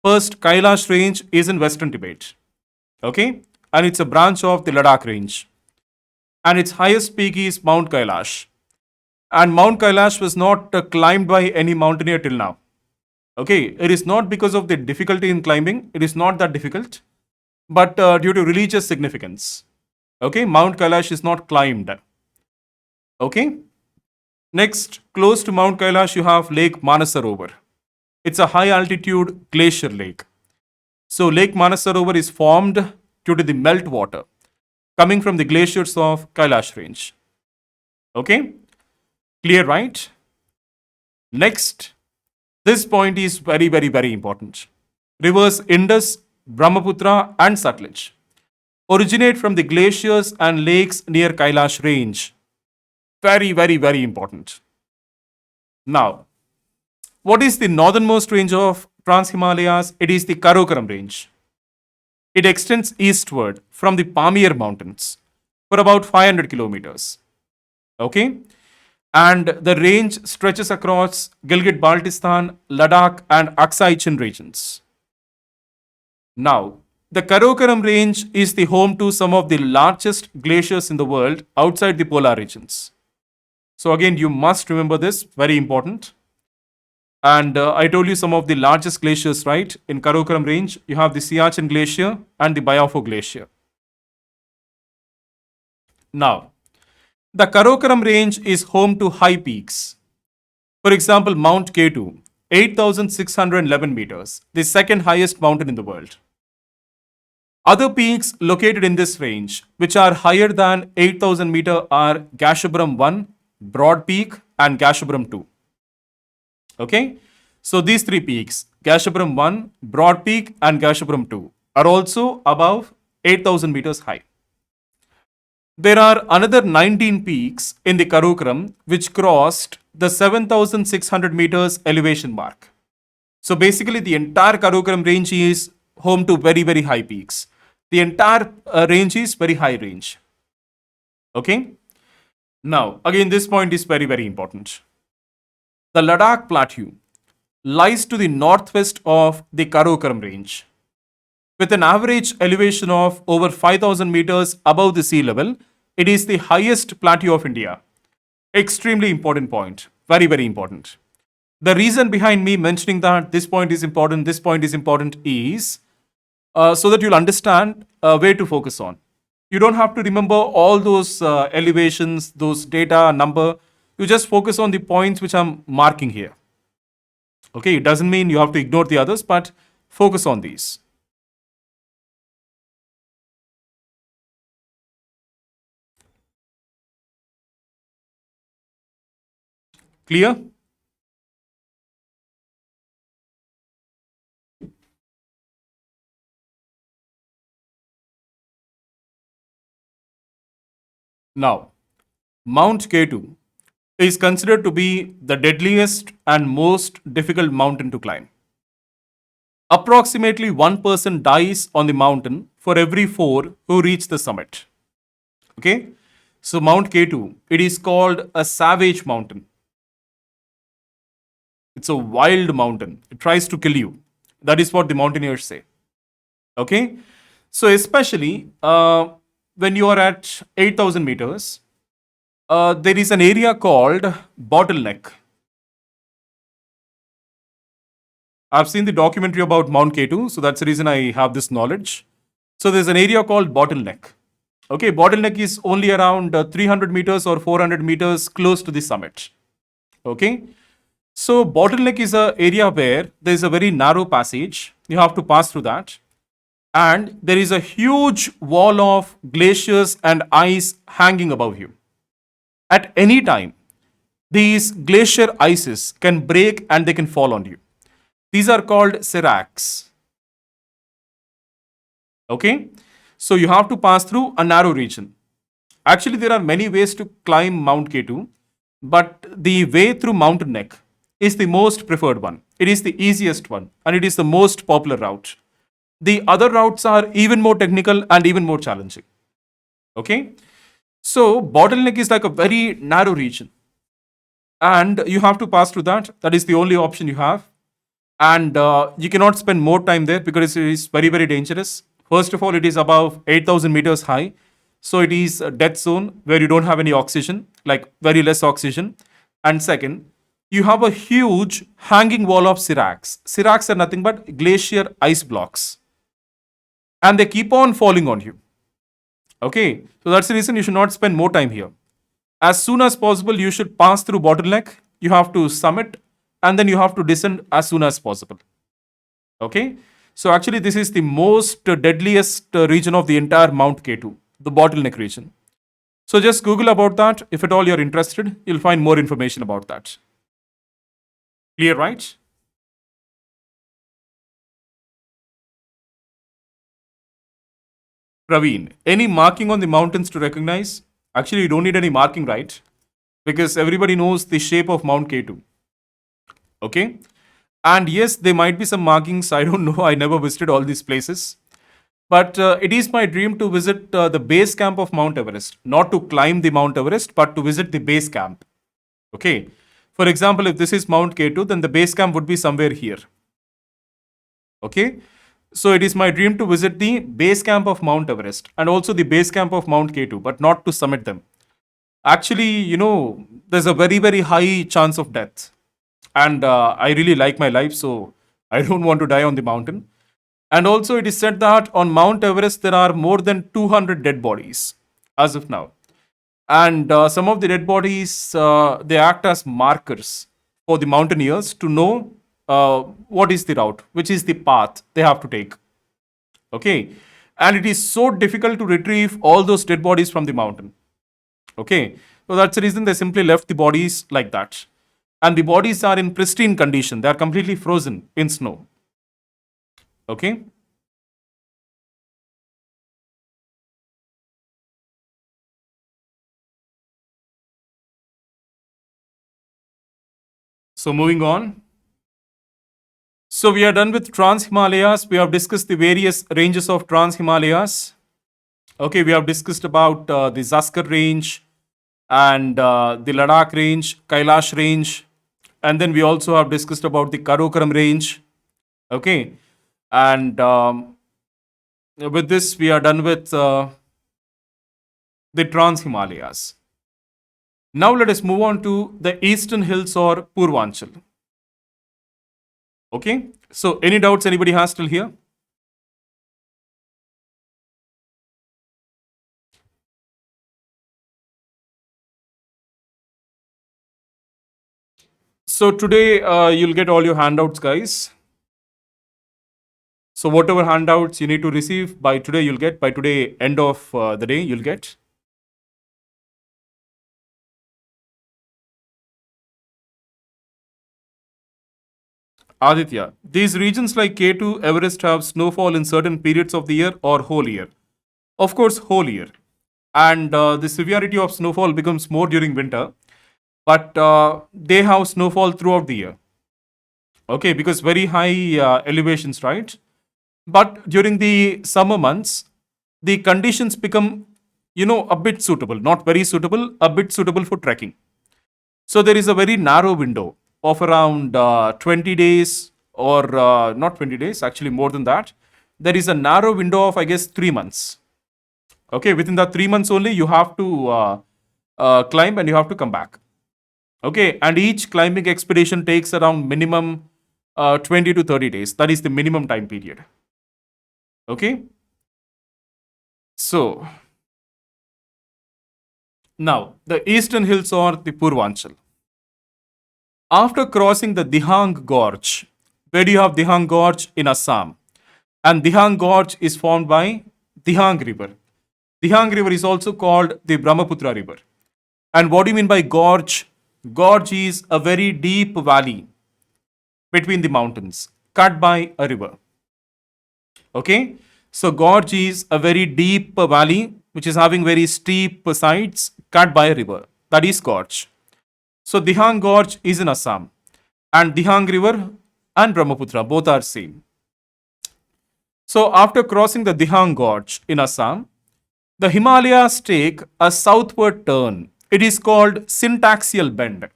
First, Kailash Range is in Western Tibet. Okay? And it's a branch of the Ladakh Range. And its highest peak is Mount Kailash. And Mount Kailash was not climbed by any mountaineer till now. Okay? It is not because of the difficulty in climbing, it is not that difficult, but due to religious significance. Okay? Mount Kailash is not climbed. Okay? Next, close to Mount Kailash, you have Lake Manasarovar. It's a high altitude glacier lake. So, Lake Manasarovar is formed due to the melt water coming from the glaciers of Kailash Range. Okay? Clear, right? Next, this point is very important. Rivers Indus, Brahmaputra, and Satluj originate from the glaciers and lakes near Kailash Range. Very important. Now, what is the northernmost range of Trans Himalayas? It is the Karakoram Range. It extends eastward from the Pamir Mountains for about 500 kilometers. Okay? And the range stretches across Gilgit Baltistan, Ladakh, and Aksai Chin regions. Now, the Karakoram Range is the home to some of the largest glaciers in the world outside the polar regions. So, again, you must remember this, very important. And I told you some of the largest glaciers, right? In Karakoram Range, you have the Siachen Glacier and the Bayafo Glacier. Now, the Karakoram Range is home to high peaks. For example, Mount K2, 8,611 meters, the second highest mountain in the world. Other peaks located in this range, which are higher than 8,000 meter, are Gasherbrum 1, Broad Peak, and Gasherbrum 2. Okay, so these three peaks, Gasherbrum 1, Broad Peak, and Gasherbrum 2, are also above 8,000 meters high. There are another 19 peaks in the Karakoram which crossed the 7,600 meters elevation mark. So basically, the entire Karakoram range is home to very high peaks. The entire range is very high range. Okay. Now, again, this point is very important. The Ladakh Plateau lies to the northwest of the Karakoram range. With an average elevation of over 5,000 meters above the sea level, it is the highest plateau of India. Extremely important point. Very important. The reason behind me mentioning that this point is important is so that you'll understand where to focus on. You don't have to remember all those elevations, those data, number. You just focus on the points which I'm marking here. Okay, it doesn't mean you have to ignore the others, but focus on these. Clear? Now, Mount K2 is considered to be the deadliest and most difficult mountain to climb. Approximately one person dies on the mountain for every four who reach the summit. Okay? So, Mount K2, it is called a savage mountain. It's a wild mountain. It tries to kill you. That is what the mountaineers say. Okay? So, especially when you are at 8,000 meters, there is an area called bottleneck. I've seen the documentary about Mount K2, so that's the reason I have this knowledge. So there's an area called bottleneck. Okay, bottleneck is only around 300 meters or 400 meters close to the summit. Okay, so bottleneck is a area where there is a very narrow passage. You have to pass through that, and there is a huge wall of glaciers and ice hanging above you. At any time, these glacier ices can break and they can fall on you. These are called seracs. Okay, so you have to pass through a narrow region. Actually, there are many ways to climb Mount K2, but the way through mountain neck is the most preferred one. It is the easiest one and it is the most popular route. The other routes are even more technical and even more challenging. Okay, so bottleneck is like a very narrow region and you have to pass through that. That is the only option you have. And you cannot spend more time there because it is very, very dangerous. First of all, it is above 8,000 meters high. So it is a death zone where you don't have any oxygen, like very less oxygen. And second, you have a huge hanging wall of seracs. Seracs are nothing but glacier ice blocks. And they keep on falling on you. Okay, so that's the reason you should not spend more time here. As soon as possible, you should pass through bottleneck. You have to summit and then you have to descend as soon as possible. Okay, so actually this is the most deadliest region of the entire Mount K2, the bottleneck region. So just Google about that. If at all you're interested, you'll find more information about that. Clear, right? Praveen, any marking on the mountains to recognize? Actually, you don't need any marking, right? Because everybody knows the shape of Mount K2. Okay, and yes, there might be some markings. I don't know. I never visited all these places. But it is my dream to visit the base camp of Mount Everest. Not to climb the Mount Everest, but to visit the base camp. Okay. For example, if this is Mount K2, then the base camp would be somewhere here. Okay. So it is my dream to visit the base camp of Mount Everest and also the base camp of Mount K2, but not to summit them. Actually, there's a very, very high chance of death. And I really like my life, so I don't want to die on the mountain. And also, it is said that on Mount Everest there are more than 200 dead bodies as of now. And some of the dead bodies they act as markers for the mountaineers to know what is the route, which is the path they have to take. Okay, and it is so difficult to retrieve all those dead bodies from the mountain. Okay, so that's the reason they simply left the bodies like that. And the bodies are in pristine condition. They are completely frozen in snow. Okay. So moving on. So we are done with Trans Himalayas. We have discussed the various ranges of Trans Himalayas. Okay, we have discussed about the Zaskar range and the Ladakh range, Kailash range, and then we also have discussed about the Karakoram range. Okay, and with this we are done with the Trans Himalayas. Now let us move on to the Eastern Hills or Purvanchal. Okay, so any doubts anybody has till here? So today you'll get all your handouts, guys. So whatever handouts you need to receive by today, you'll get by today end of the day, you'll get. Aditya, these regions like K2, Everest have snowfall in certain periods of the year or whole year. Of course, whole year. And the severity of snowfall becomes more during winter. but they have snowfall throughout the year. Okay, because very high elevations, right? But during the summer months, the conditions become, a bit suitable, not very suitable, a bit suitable for trekking. So there is a very narrow window of around 20 days, or not 20 days, actually more than that. There is a narrow window of, I guess, 3 months. Okay, within that 3 months only, you have to climb and you have to come back. Okay, and each climbing expedition takes around minimum 20 to 30 days. That is the minimum time period. Okay, so now the eastern hills are the Purvanchal. After crossing the Dihang Gorge, where do you have Dihang Gorge? In Assam. And Dihang Gorge is formed by Dihang River. Dihang River is also called the Brahmaputra River. And what do you mean by gorge? Gorge is a very deep valley between the mountains, cut by a river. Okay? So, gorge is a very deep valley which is having very steep sides, cut by a river. That is gorge. So, Dihang Gorge is in Assam, and Dihang River and Brahmaputra both are same. So, after crossing the Dihang Gorge in Assam, the Himalayas take a southward turn. It is called syntaxial bend.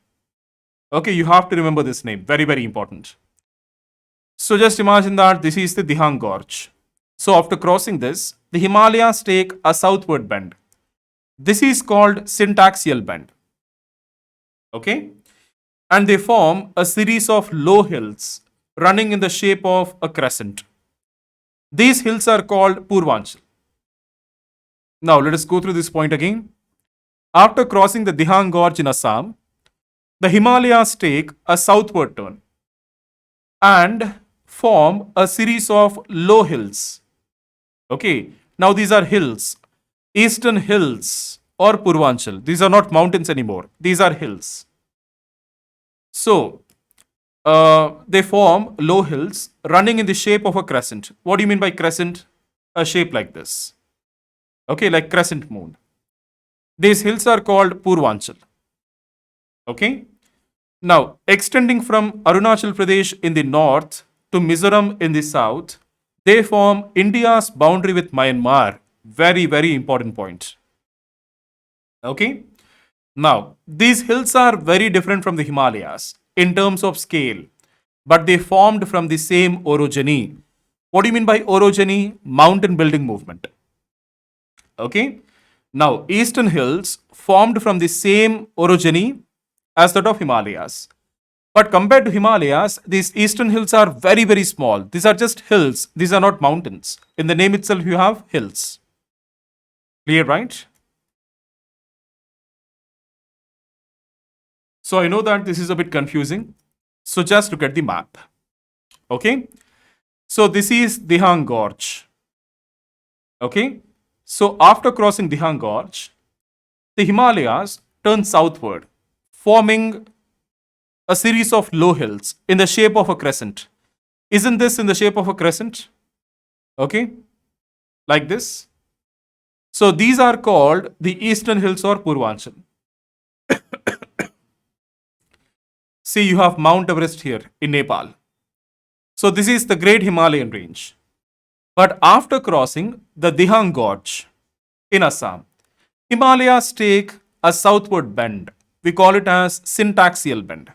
Okay, you have to remember this name. Very, very important. So just imagine that this is the Dihang Gorge. So after crossing this, the Himalayas take a southward bend. This is called syntaxial bend. Okay? And they form a series of low hills running in the shape of a crescent. These hills are called Purvanchal. Now let us go through this point again. After crossing the Dihang Gorge in Assam, the Himalayas take a southward turn and form a series of low hills. Okay, now these are hills, eastern hills or Purvanchal. These are not mountains anymore, these are hills. So, they form low hills running in the shape of a crescent. What do you mean by crescent? A shape like this. Okay, like crescent moon. These hills are called Purvanchal. Okay. Now, extending from Arunachal Pradesh in the north to Mizoram in the south, they form India's boundary with Myanmar. Very, very important point. Okay. Now, these hills are very different from the Himalayas in terms of scale, but they formed from the same orogeny. What do you mean by orogeny? Mountain building movement. Okay. Now, eastern hills formed from the same orogeny as that of Himalayas. But compared to Himalayas, these eastern hills are very, very small. These are just hills. These are not mountains. In the name itself, you have hills. Clear, right? So I know that this is a bit confusing. So just look at the map. Okay. So this is Dihang Gorge. Okay. So after crossing Dihang Gorge, the Himalayas turn southward, forming a series of low hills in the shape of a crescent. Isn't this in the shape of a crescent? Okay, like this. So these are called the eastern hills or Purvanchal. See, you have Mount Everest here in Nepal. So this is the Great Himalayan Range. But after crossing the Dihang Gorge in Assam, Himalayas take a southward bend. We call it as syntaxial bend.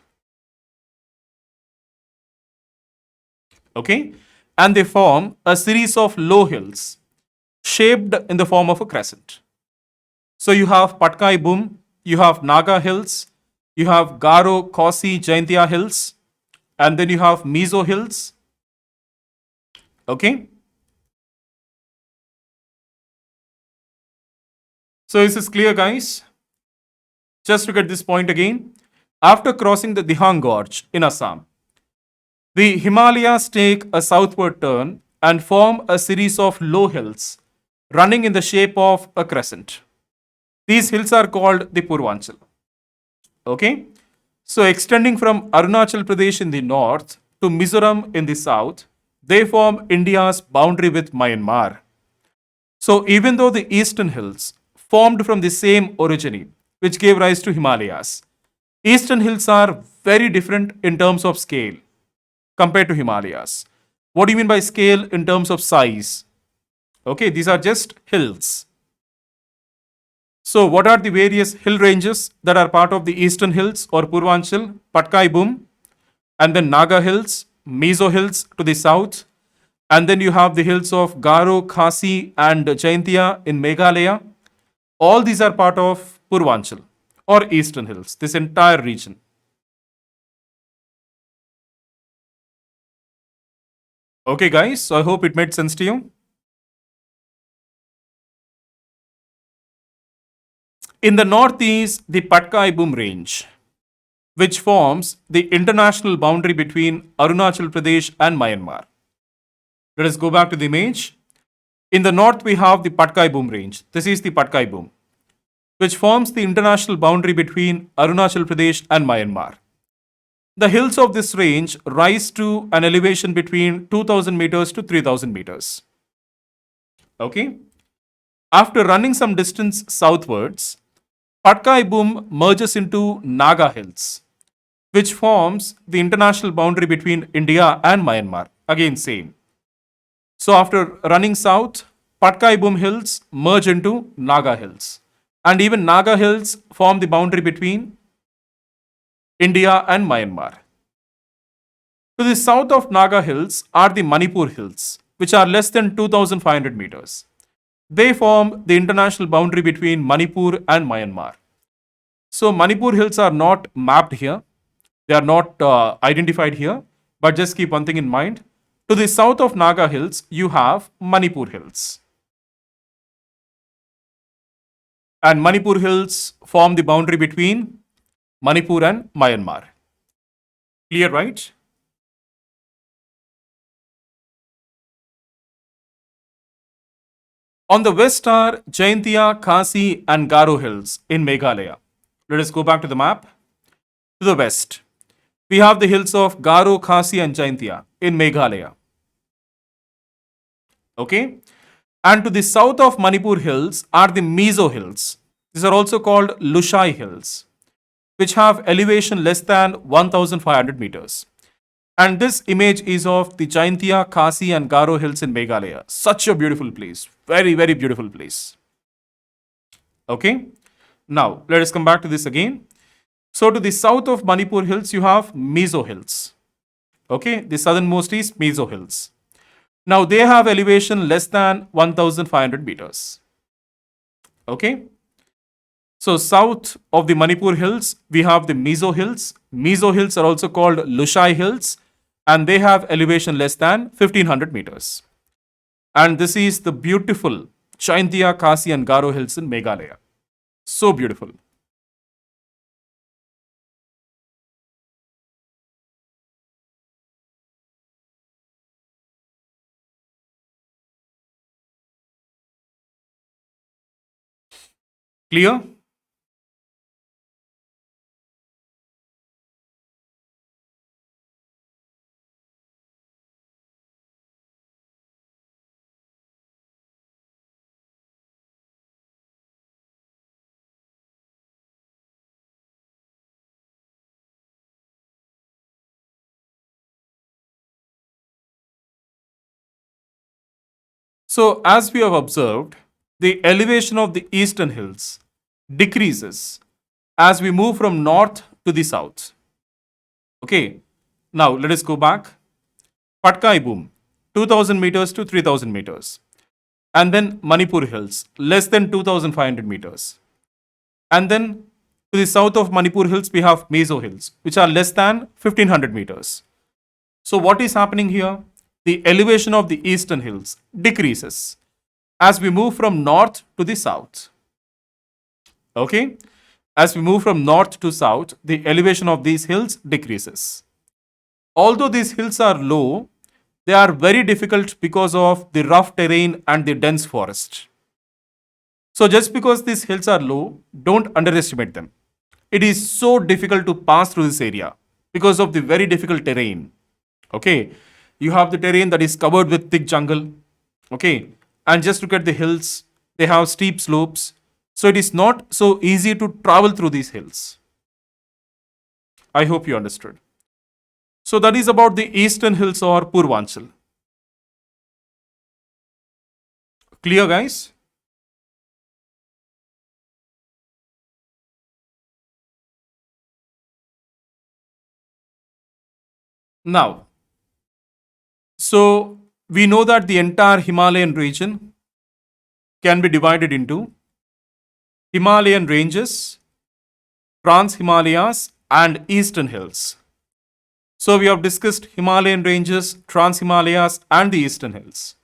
Okay, and they form a series of low hills shaped in the form of a crescent. So you have Patkai Bum, you have Naga Hills, you have Garo Kosi Jaintia Hills, and then you have Mizo Hills. Okay. So is this clear, guys? Just look at this point again. After crossing the Dihang Gorge in Assam, the Himalayas take a southward turn and form a series of low hills running in the shape of a crescent. These hills are called the Purvanchal. Okay. So extending from Arunachal Pradesh in the north to Mizoram in the south, they form India's boundary with Myanmar. So even though the eastern hills formed from the same orogeny, which gave rise to Himalayas, Eastern hills are very different in terms of scale compared to Himalayas. What do you mean by scale in terms of size? Okay, these are just hills. So, what are the various hill ranges that are part of the Eastern Hills or Purvanchal, Patkai Bum, and then Naga Hills, Mizo Hills to the south, and then you have the hills of Garo, Khasi, and Jaintia in Meghalaya. All these are part of Purvanchal or Eastern Hills, this entire region. Okay, guys, so I hope it made sense to you. In the northeast, the Patkai Bum range, which forms the international boundary between Arunachal Pradesh and Myanmar. Let us go back to the image. In the north, we have the Patkai Bum range. This is the Patkai Bum, which forms the international boundary between Arunachal Pradesh and Myanmar. The hills of this range rise to an elevation between 2000 meters to 3000 meters. Okay? After running some distance southwards, Patkai Bum merges into Naga Hills, which forms the international boundary between India and Myanmar. Again, same. So, after running south, Patkai Bum Hills merge into Naga Hills. And even Naga Hills form the boundary between India and Myanmar. To the south of Naga Hills are the Manipur Hills, which are less than 2500 meters. They form the international boundary between Manipur and Myanmar. So, Manipur Hills are not mapped here, they are not identified here, but just keep one thing in mind. To the south of Naga Hills, you have Manipur Hills. And Manipur Hills form the boundary between Manipur and Myanmar. Clear, right? On the west are Jaintia, Khasi, and Garo Hills in Meghalaya. Let us go back to the map. To the west, we have the hills of Garo, Khasi, and Jaintia in Meghalaya. Okay? And to the south of Manipur Hills are the Mizo Hills. These are also called Lushai Hills, which have elevation less than 1500 meters. And this image is of the Jaintia, Khasi, and Garo Hills in Meghalaya. Such a beautiful place. Very, very beautiful place. Okay? Now, let us come back to this again. So, to the south of Manipur Hills, you have Mizo Hills. Okay? The southernmost is Mizo Hills. Now, they have elevation less than 1500 meters. Okay? So, south of the Manipur Hills, we have the Mizo Hills. Mizo Hills are also called Lushai Hills, and they have elevation less than 1500 meters. And this is the beautiful Chaintia, Khasi, and Garo Hills in Meghalaya. So beautiful. Clear? So, as we have observed, the elevation of the eastern hills decreases as we move from north to the south. Okay, now let us go back. Patkai Boom, 2000 meters to 3000 meters. And then Manipur Hills, less than 2500 meters. And then to the south of Manipur Hills, we have Mizo Hills, which are less than 1500 meters. So, what is happening here? The elevation of the eastern hills decreases as we move from north to the south. Okay? As we move from north to south, the elevation of these hills decreases. Although these hills are low, they are very difficult because of the rough terrain and the dense forest. So, just because these hills are low, don't underestimate them. It is so difficult to pass through this area because of the very difficult terrain. Okay, you have the terrain that is covered with thick jungle. Okay, and just look at the hills, they have steep slopes. So, it is not so easy to travel through these hills. I hope you understood. So that is about the eastern hills or Purvanchal. Clear, guys? Now, so we know that the entire Himalayan region can be divided into Himalayan ranges, Trans Himalayas, and Eastern Hills. So we have discussed Himalayan ranges, Trans Himalayas, and the Eastern Hills.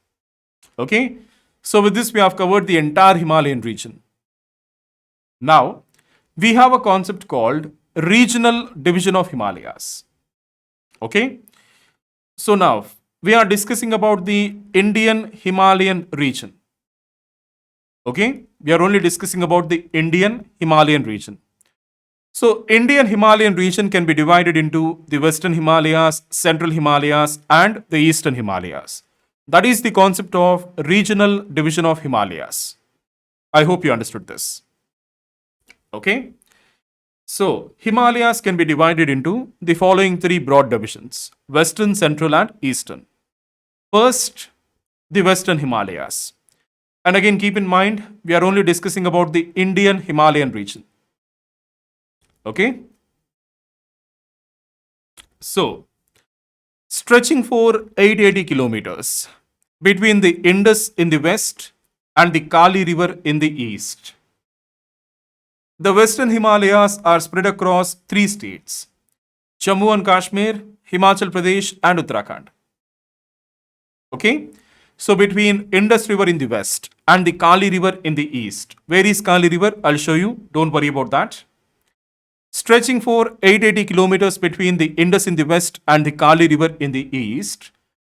Okay? So with this, we have covered the entire Himalayan region. Now, we have a concept called regional division of Himalayas. Okay? So now, we are discussing about the Indian Himalayan region. Okay? We are only discussing about the Indian Himalayan region. So, Indian Himalayan region can be divided into the Western Himalayas, Central Himalayas, and the Eastern Himalayas. That is the concept of regional division of Himalayas. I hope you understood this. Okay? So, Himalayas can be divided into the following three broad divisions: Western, Central, and Eastern. First, the Western Himalayas. And again, keep in mind, we are only discussing about the Indian Himalayan region. Okay? So, stretching for 880 kilometers between the Indus in the west and the Kali River in the east. The Western Himalayas are spread across three states: Jammu and Kashmir, Himachal Pradesh, and Uttarakhand. Okay? So, between Indus River in the west and the Kali River in the east. Where is Kali River? I'll show you. Don't worry about that. Stretching for 880 kilometers between the Indus in the west and the Kali River in the east,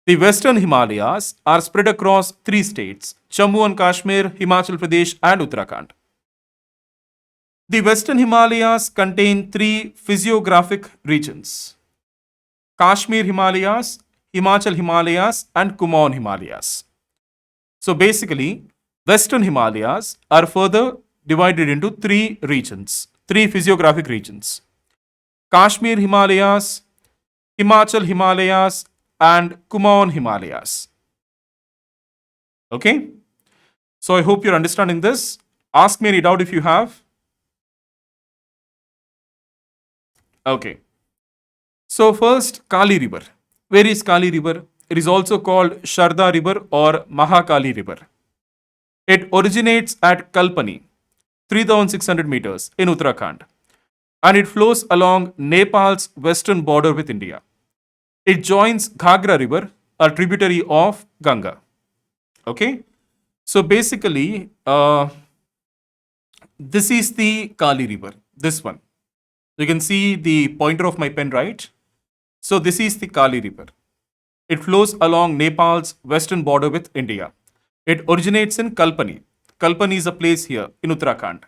the Western Himalayas are spread across three states: Jammu and Kashmir, Himachal Pradesh, and Uttarakhand. The Western Himalayas contain three physiographic regions: Kashmir Himalayas, Himachal Himalayas, and Kumaon Himalayas. So basically, Western Himalayas are further divided into three regions, three physiographic regions: Kashmir Himalayas, Himachal Himalayas, and Kumaon Himalayas. Okay? So I hope you're understanding this. Ask me any doubt if you have. Okay. So first, Kali River. Where is Kali River? It is also called Sharda River or Mahakali River. It originates at Kalpani, 3600 meters in Uttarakhand, and it flows along Nepal's western border with India. It joins Ghagra River, a tributary of Ganga. Okay, so basically, this is the Kali River. This one, you can see the pointer of my pen, right? So this is the Kali River. It flows along Nepal's western border with India. It originates in Kalpani. Kalpani is a place here in Uttarakhand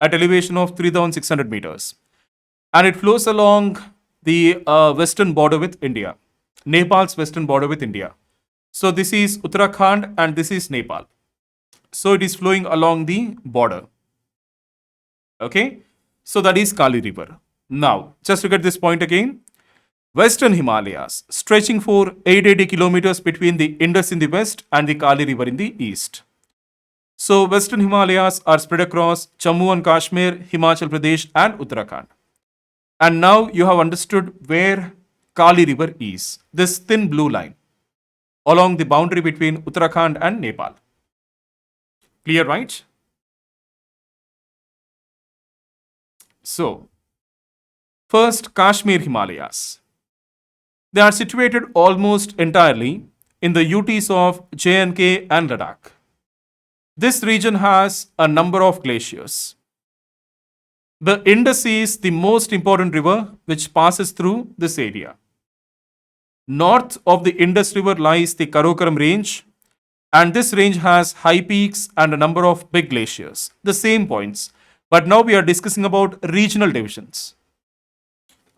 at elevation of 3600 meters. And it flows along the western border with India, Nepal's western border with India. So this is Uttarakhand and this is Nepal. So it is flowing along the border. Okay, so that is Kali River. Now, just look at this point again. Western Himalayas, stretching for 880 kilometers between the Indus in the west and the Kali River in the east. So, Western Himalayas are spread across Jammu and Kashmir, Himachal Pradesh, and Uttarakhand. And now you have understood where Kali River is, this thin blue line along the boundary between Uttarakhand and Nepal. Clear, right? So, first, Kashmir Himalayas. They are situated almost entirely in the UTs of J&K and Ladakh. This region has a number of glaciers. The Indus is the most important river which passes through this area. North of the Indus River lies the Karakoram range, and this range has high peaks and a number of big glaciers, the same points. But now we are discussing about regional divisions.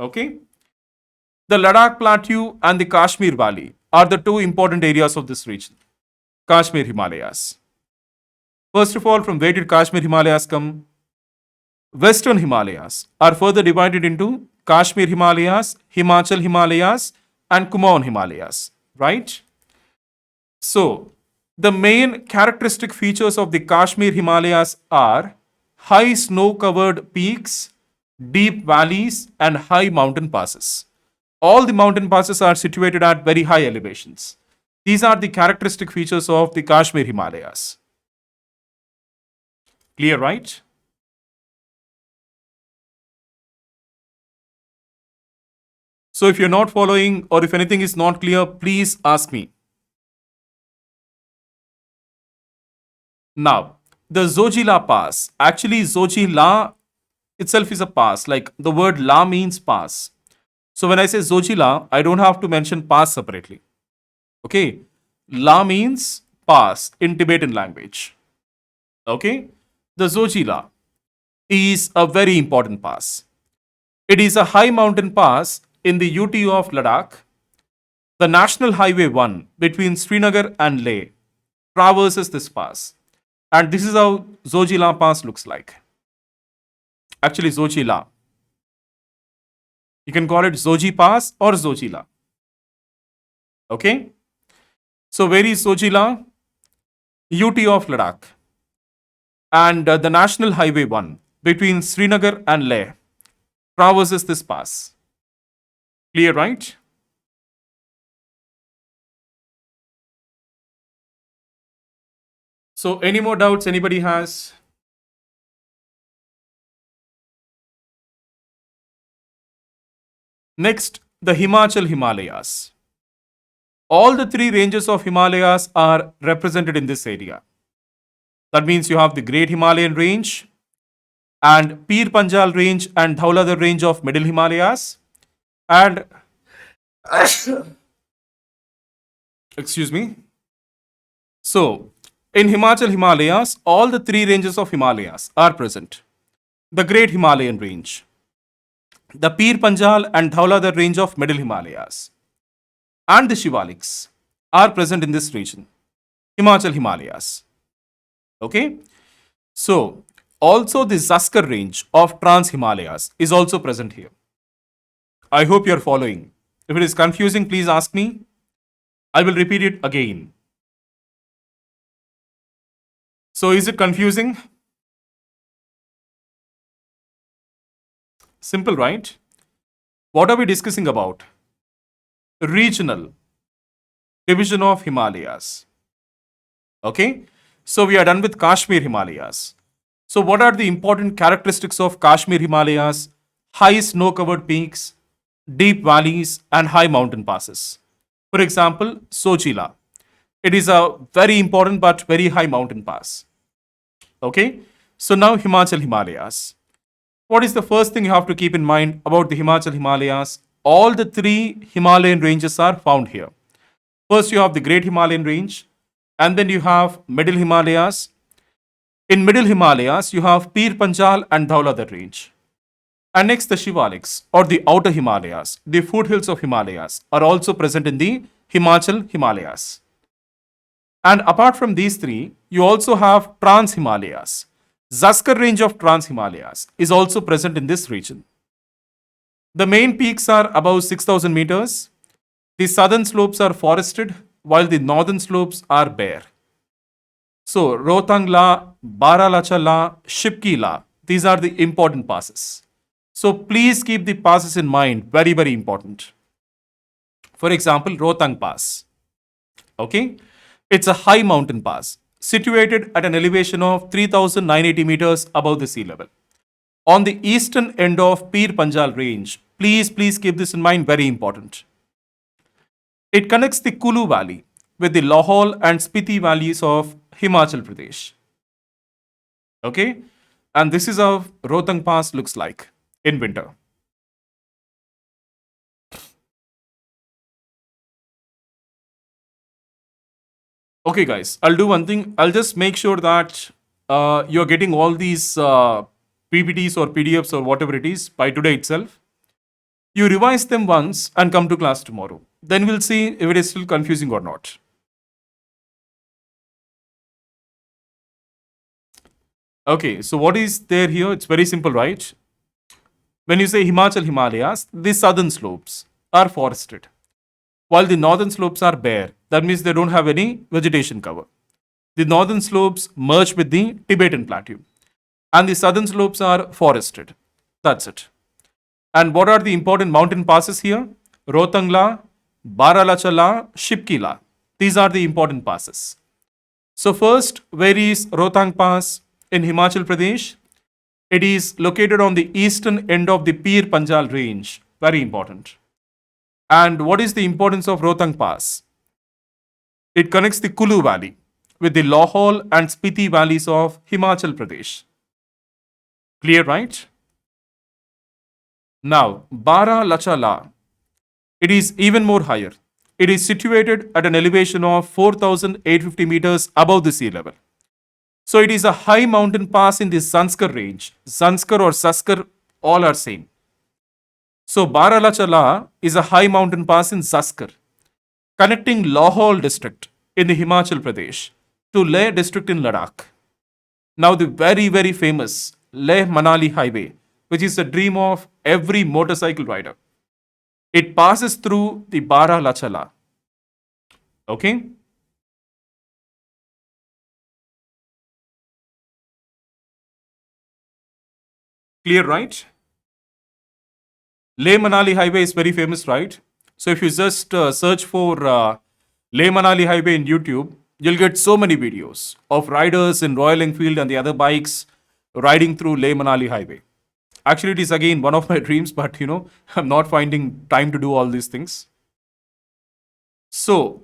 Okay? The Ladakh Plateau and the Kashmir Valley are the two important areas of this region. Kashmir Himalayas. First of all, from where did Kashmir Himalayas come? Western Himalayas are further divided into Kashmir Himalayas, Himachal Himalayas, and Kumaon Himalayas, right? So, the main characteristic features of the Kashmir Himalayas are high snow covered peaks, deep valleys, and high mountain passes. All the mountain passes are situated at very high elevations. These are the characteristic features of the Kashmir Himalayas. Clear, right? So, if you're not following or if anything is not clear, please ask me. Now, the Zojila Pass. Actually, Zojila itself is a pass. Like the word La means pass. So when I say Zojila, I don't have to mention pass separately. Okay. La means pass in Tibetan language. Okay. The Zojila is a very important pass. It is a high mountain pass in the UT of Ladakh. The National Highway 1 between Srinagar and Leh traverses this pass. And this is how Zojila Pass looks like. Actually, Zojila. You can call it Zoji Pass or Zojila. Okay. So where is Zojila? UT of Ladakh. And the National Highway 1 between Srinagar and Leh traverses this pass. Clear, right? So any more doubts anybody has? Next, the Himachal Himalayas. All the three ranges of Himalayas are represented in this area. That means you have the Great Himalayan Range and Pir Panjal Range and Dhauladhar Range of Middle Himalayas and excuse me. So, in Himachal Himalayas, all the three ranges of Himalayas are present. The Great Himalayan Range, the Pir Panjal and Dhauladhar Range of Middle Himalayas, and the Shivaliks are present in this region, Himachal Himalayas. Okay? So, also the Zaskar range of Trans Himalayas is also present here. I hope you are following. If it is confusing, please ask me. I will repeat it again. So, is it confusing? Simple, right? What are we discussing about? Regional division of Himalayas. Okay? So, we are done with Kashmir Himalayas. So, what are the important characteristics of Kashmir Himalayas? High snow covered peaks, deep valleys, and high mountain passes. For example, Sochila. It is a very important but very high mountain pass. Okay, so now Himachal Himalayas. What is the first thing you have to keep in mind about the Himachal Himalayas? All the three Himalayan ranges are found here. First, you have the Great Himalayan Range, and then you have Middle Himalayas. In Middle Himalayas, you have Pir Panjal and Dhauladhar Range. And next, the Shivaliks or the Outer Himalayas, the foothills of Himalayas, are also present in the Himachal Himalayas. And apart from these three, you also have Trans Himalayas. Zaskar range of Trans Himalayas is also present in this region. The main peaks are above 6,000 meters. The southern slopes are forested, while the northern slopes are bare. So, Rohtang La, Baralacha La, Shipki La, these are the important passes. So, please keep the passes in mind, very, very important. For example, Rohtang Pass. Okay, it's a high mountain pass situated at an elevation of 3,980 meters above the sea level. On the eastern end of Pir Panjal range, please keep this in mind, very important. It connects the Kulu Valley with the Lahore and Spiti valleys of Himachal Pradesh. Okay, and this is how Rohtang Pass looks like in winter. Okay, guys, I'll do one thing. I'll just make sure that you're getting all these PPTs or PDFs or whatever it is by today itself. You revise them once and come to class tomorrow. Then we'll see if it is still confusing or not. Okay, so what is there here? It's very simple, right? When you say Himachal Himalayas, the southern slopes are forested, while the northern slopes are bare. That means they don't have any vegetation cover. The northern slopes merge with the Tibetan plateau, and the southern slopes are forested. That's it. And what are the important mountain passes here? Rotangla, Baralachala, Shipkila. These are the important passes. So, first, where is Rotang Pass in Himachal Pradesh? It is located on the eastern end of the Pir Panjal range. Very important. And what is the importance of Rotang Pass? It connects the Kulu Valley with the Lahaul and Spiti valleys of Himachal Pradesh. Clear, right? Now, Bara Lachala, it is even more higher. It is situated at an elevation of 4,850 meters above the sea level. So it is a high mountain pass in the Zanskar range. Zanskar or Saskar, all are same. So Baralachala is a high mountain pass in Zaskar, connecting Lahaul district in the Himachal Pradesh to Leh district in Ladakh. Now the very, very famous Leh Manali highway, which is the dream of every motorcycle rider. It passes through the Baralachala. Okay? Clear, right? Leh Manali highway is very famous, right? So if you just search for Leh Manali highway in YouTube, you'll get so many videos of riders in Royal Enfield and the other bikes riding through Leh Manali highway. Actually, it is again one of my dreams, but I'm not finding time to do all these things. So,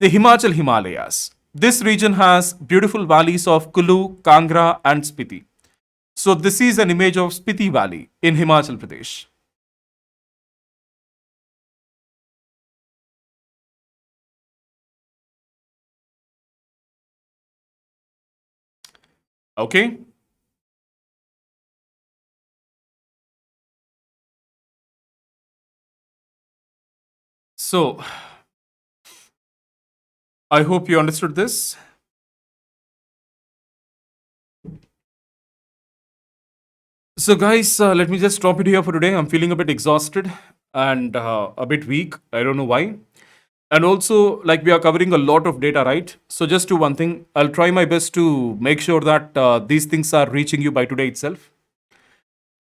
the Himachal Himalayas. This region has beautiful valleys of Kulu, Kangra, and Spiti. So, this is an image of Spiti Valley in Himachal Pradesh. Okay. So, I hope you understood this. So, guys, let me just stop it here for today. I'm feeling a bit exhausted and a bit weak. I don't know why. And also, like we are covering a lot of data, right? So, just do one thing. I'll try my best to make sure that these things are reaching you by today itself.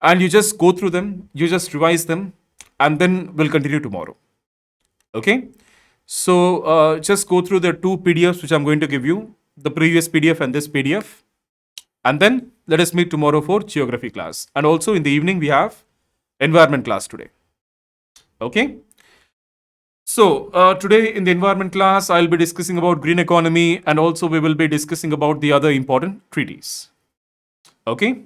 And you just go through them, you just revise them, and then we'll continue tomorrow. Okay? So, just go through the two PDFs which I'm going to give you, the previous PDF and this PDF. And then let us meet tomorrow for geography class. And also in the evening, we have environment class today. Okay. So today in the environment class, I'll be discussing about green economy, and also we will be discussing about the other important treaties. Okay.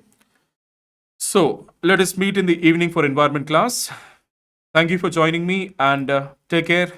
So let us meet in the evening for environment class. Thank you for joining me, and take care.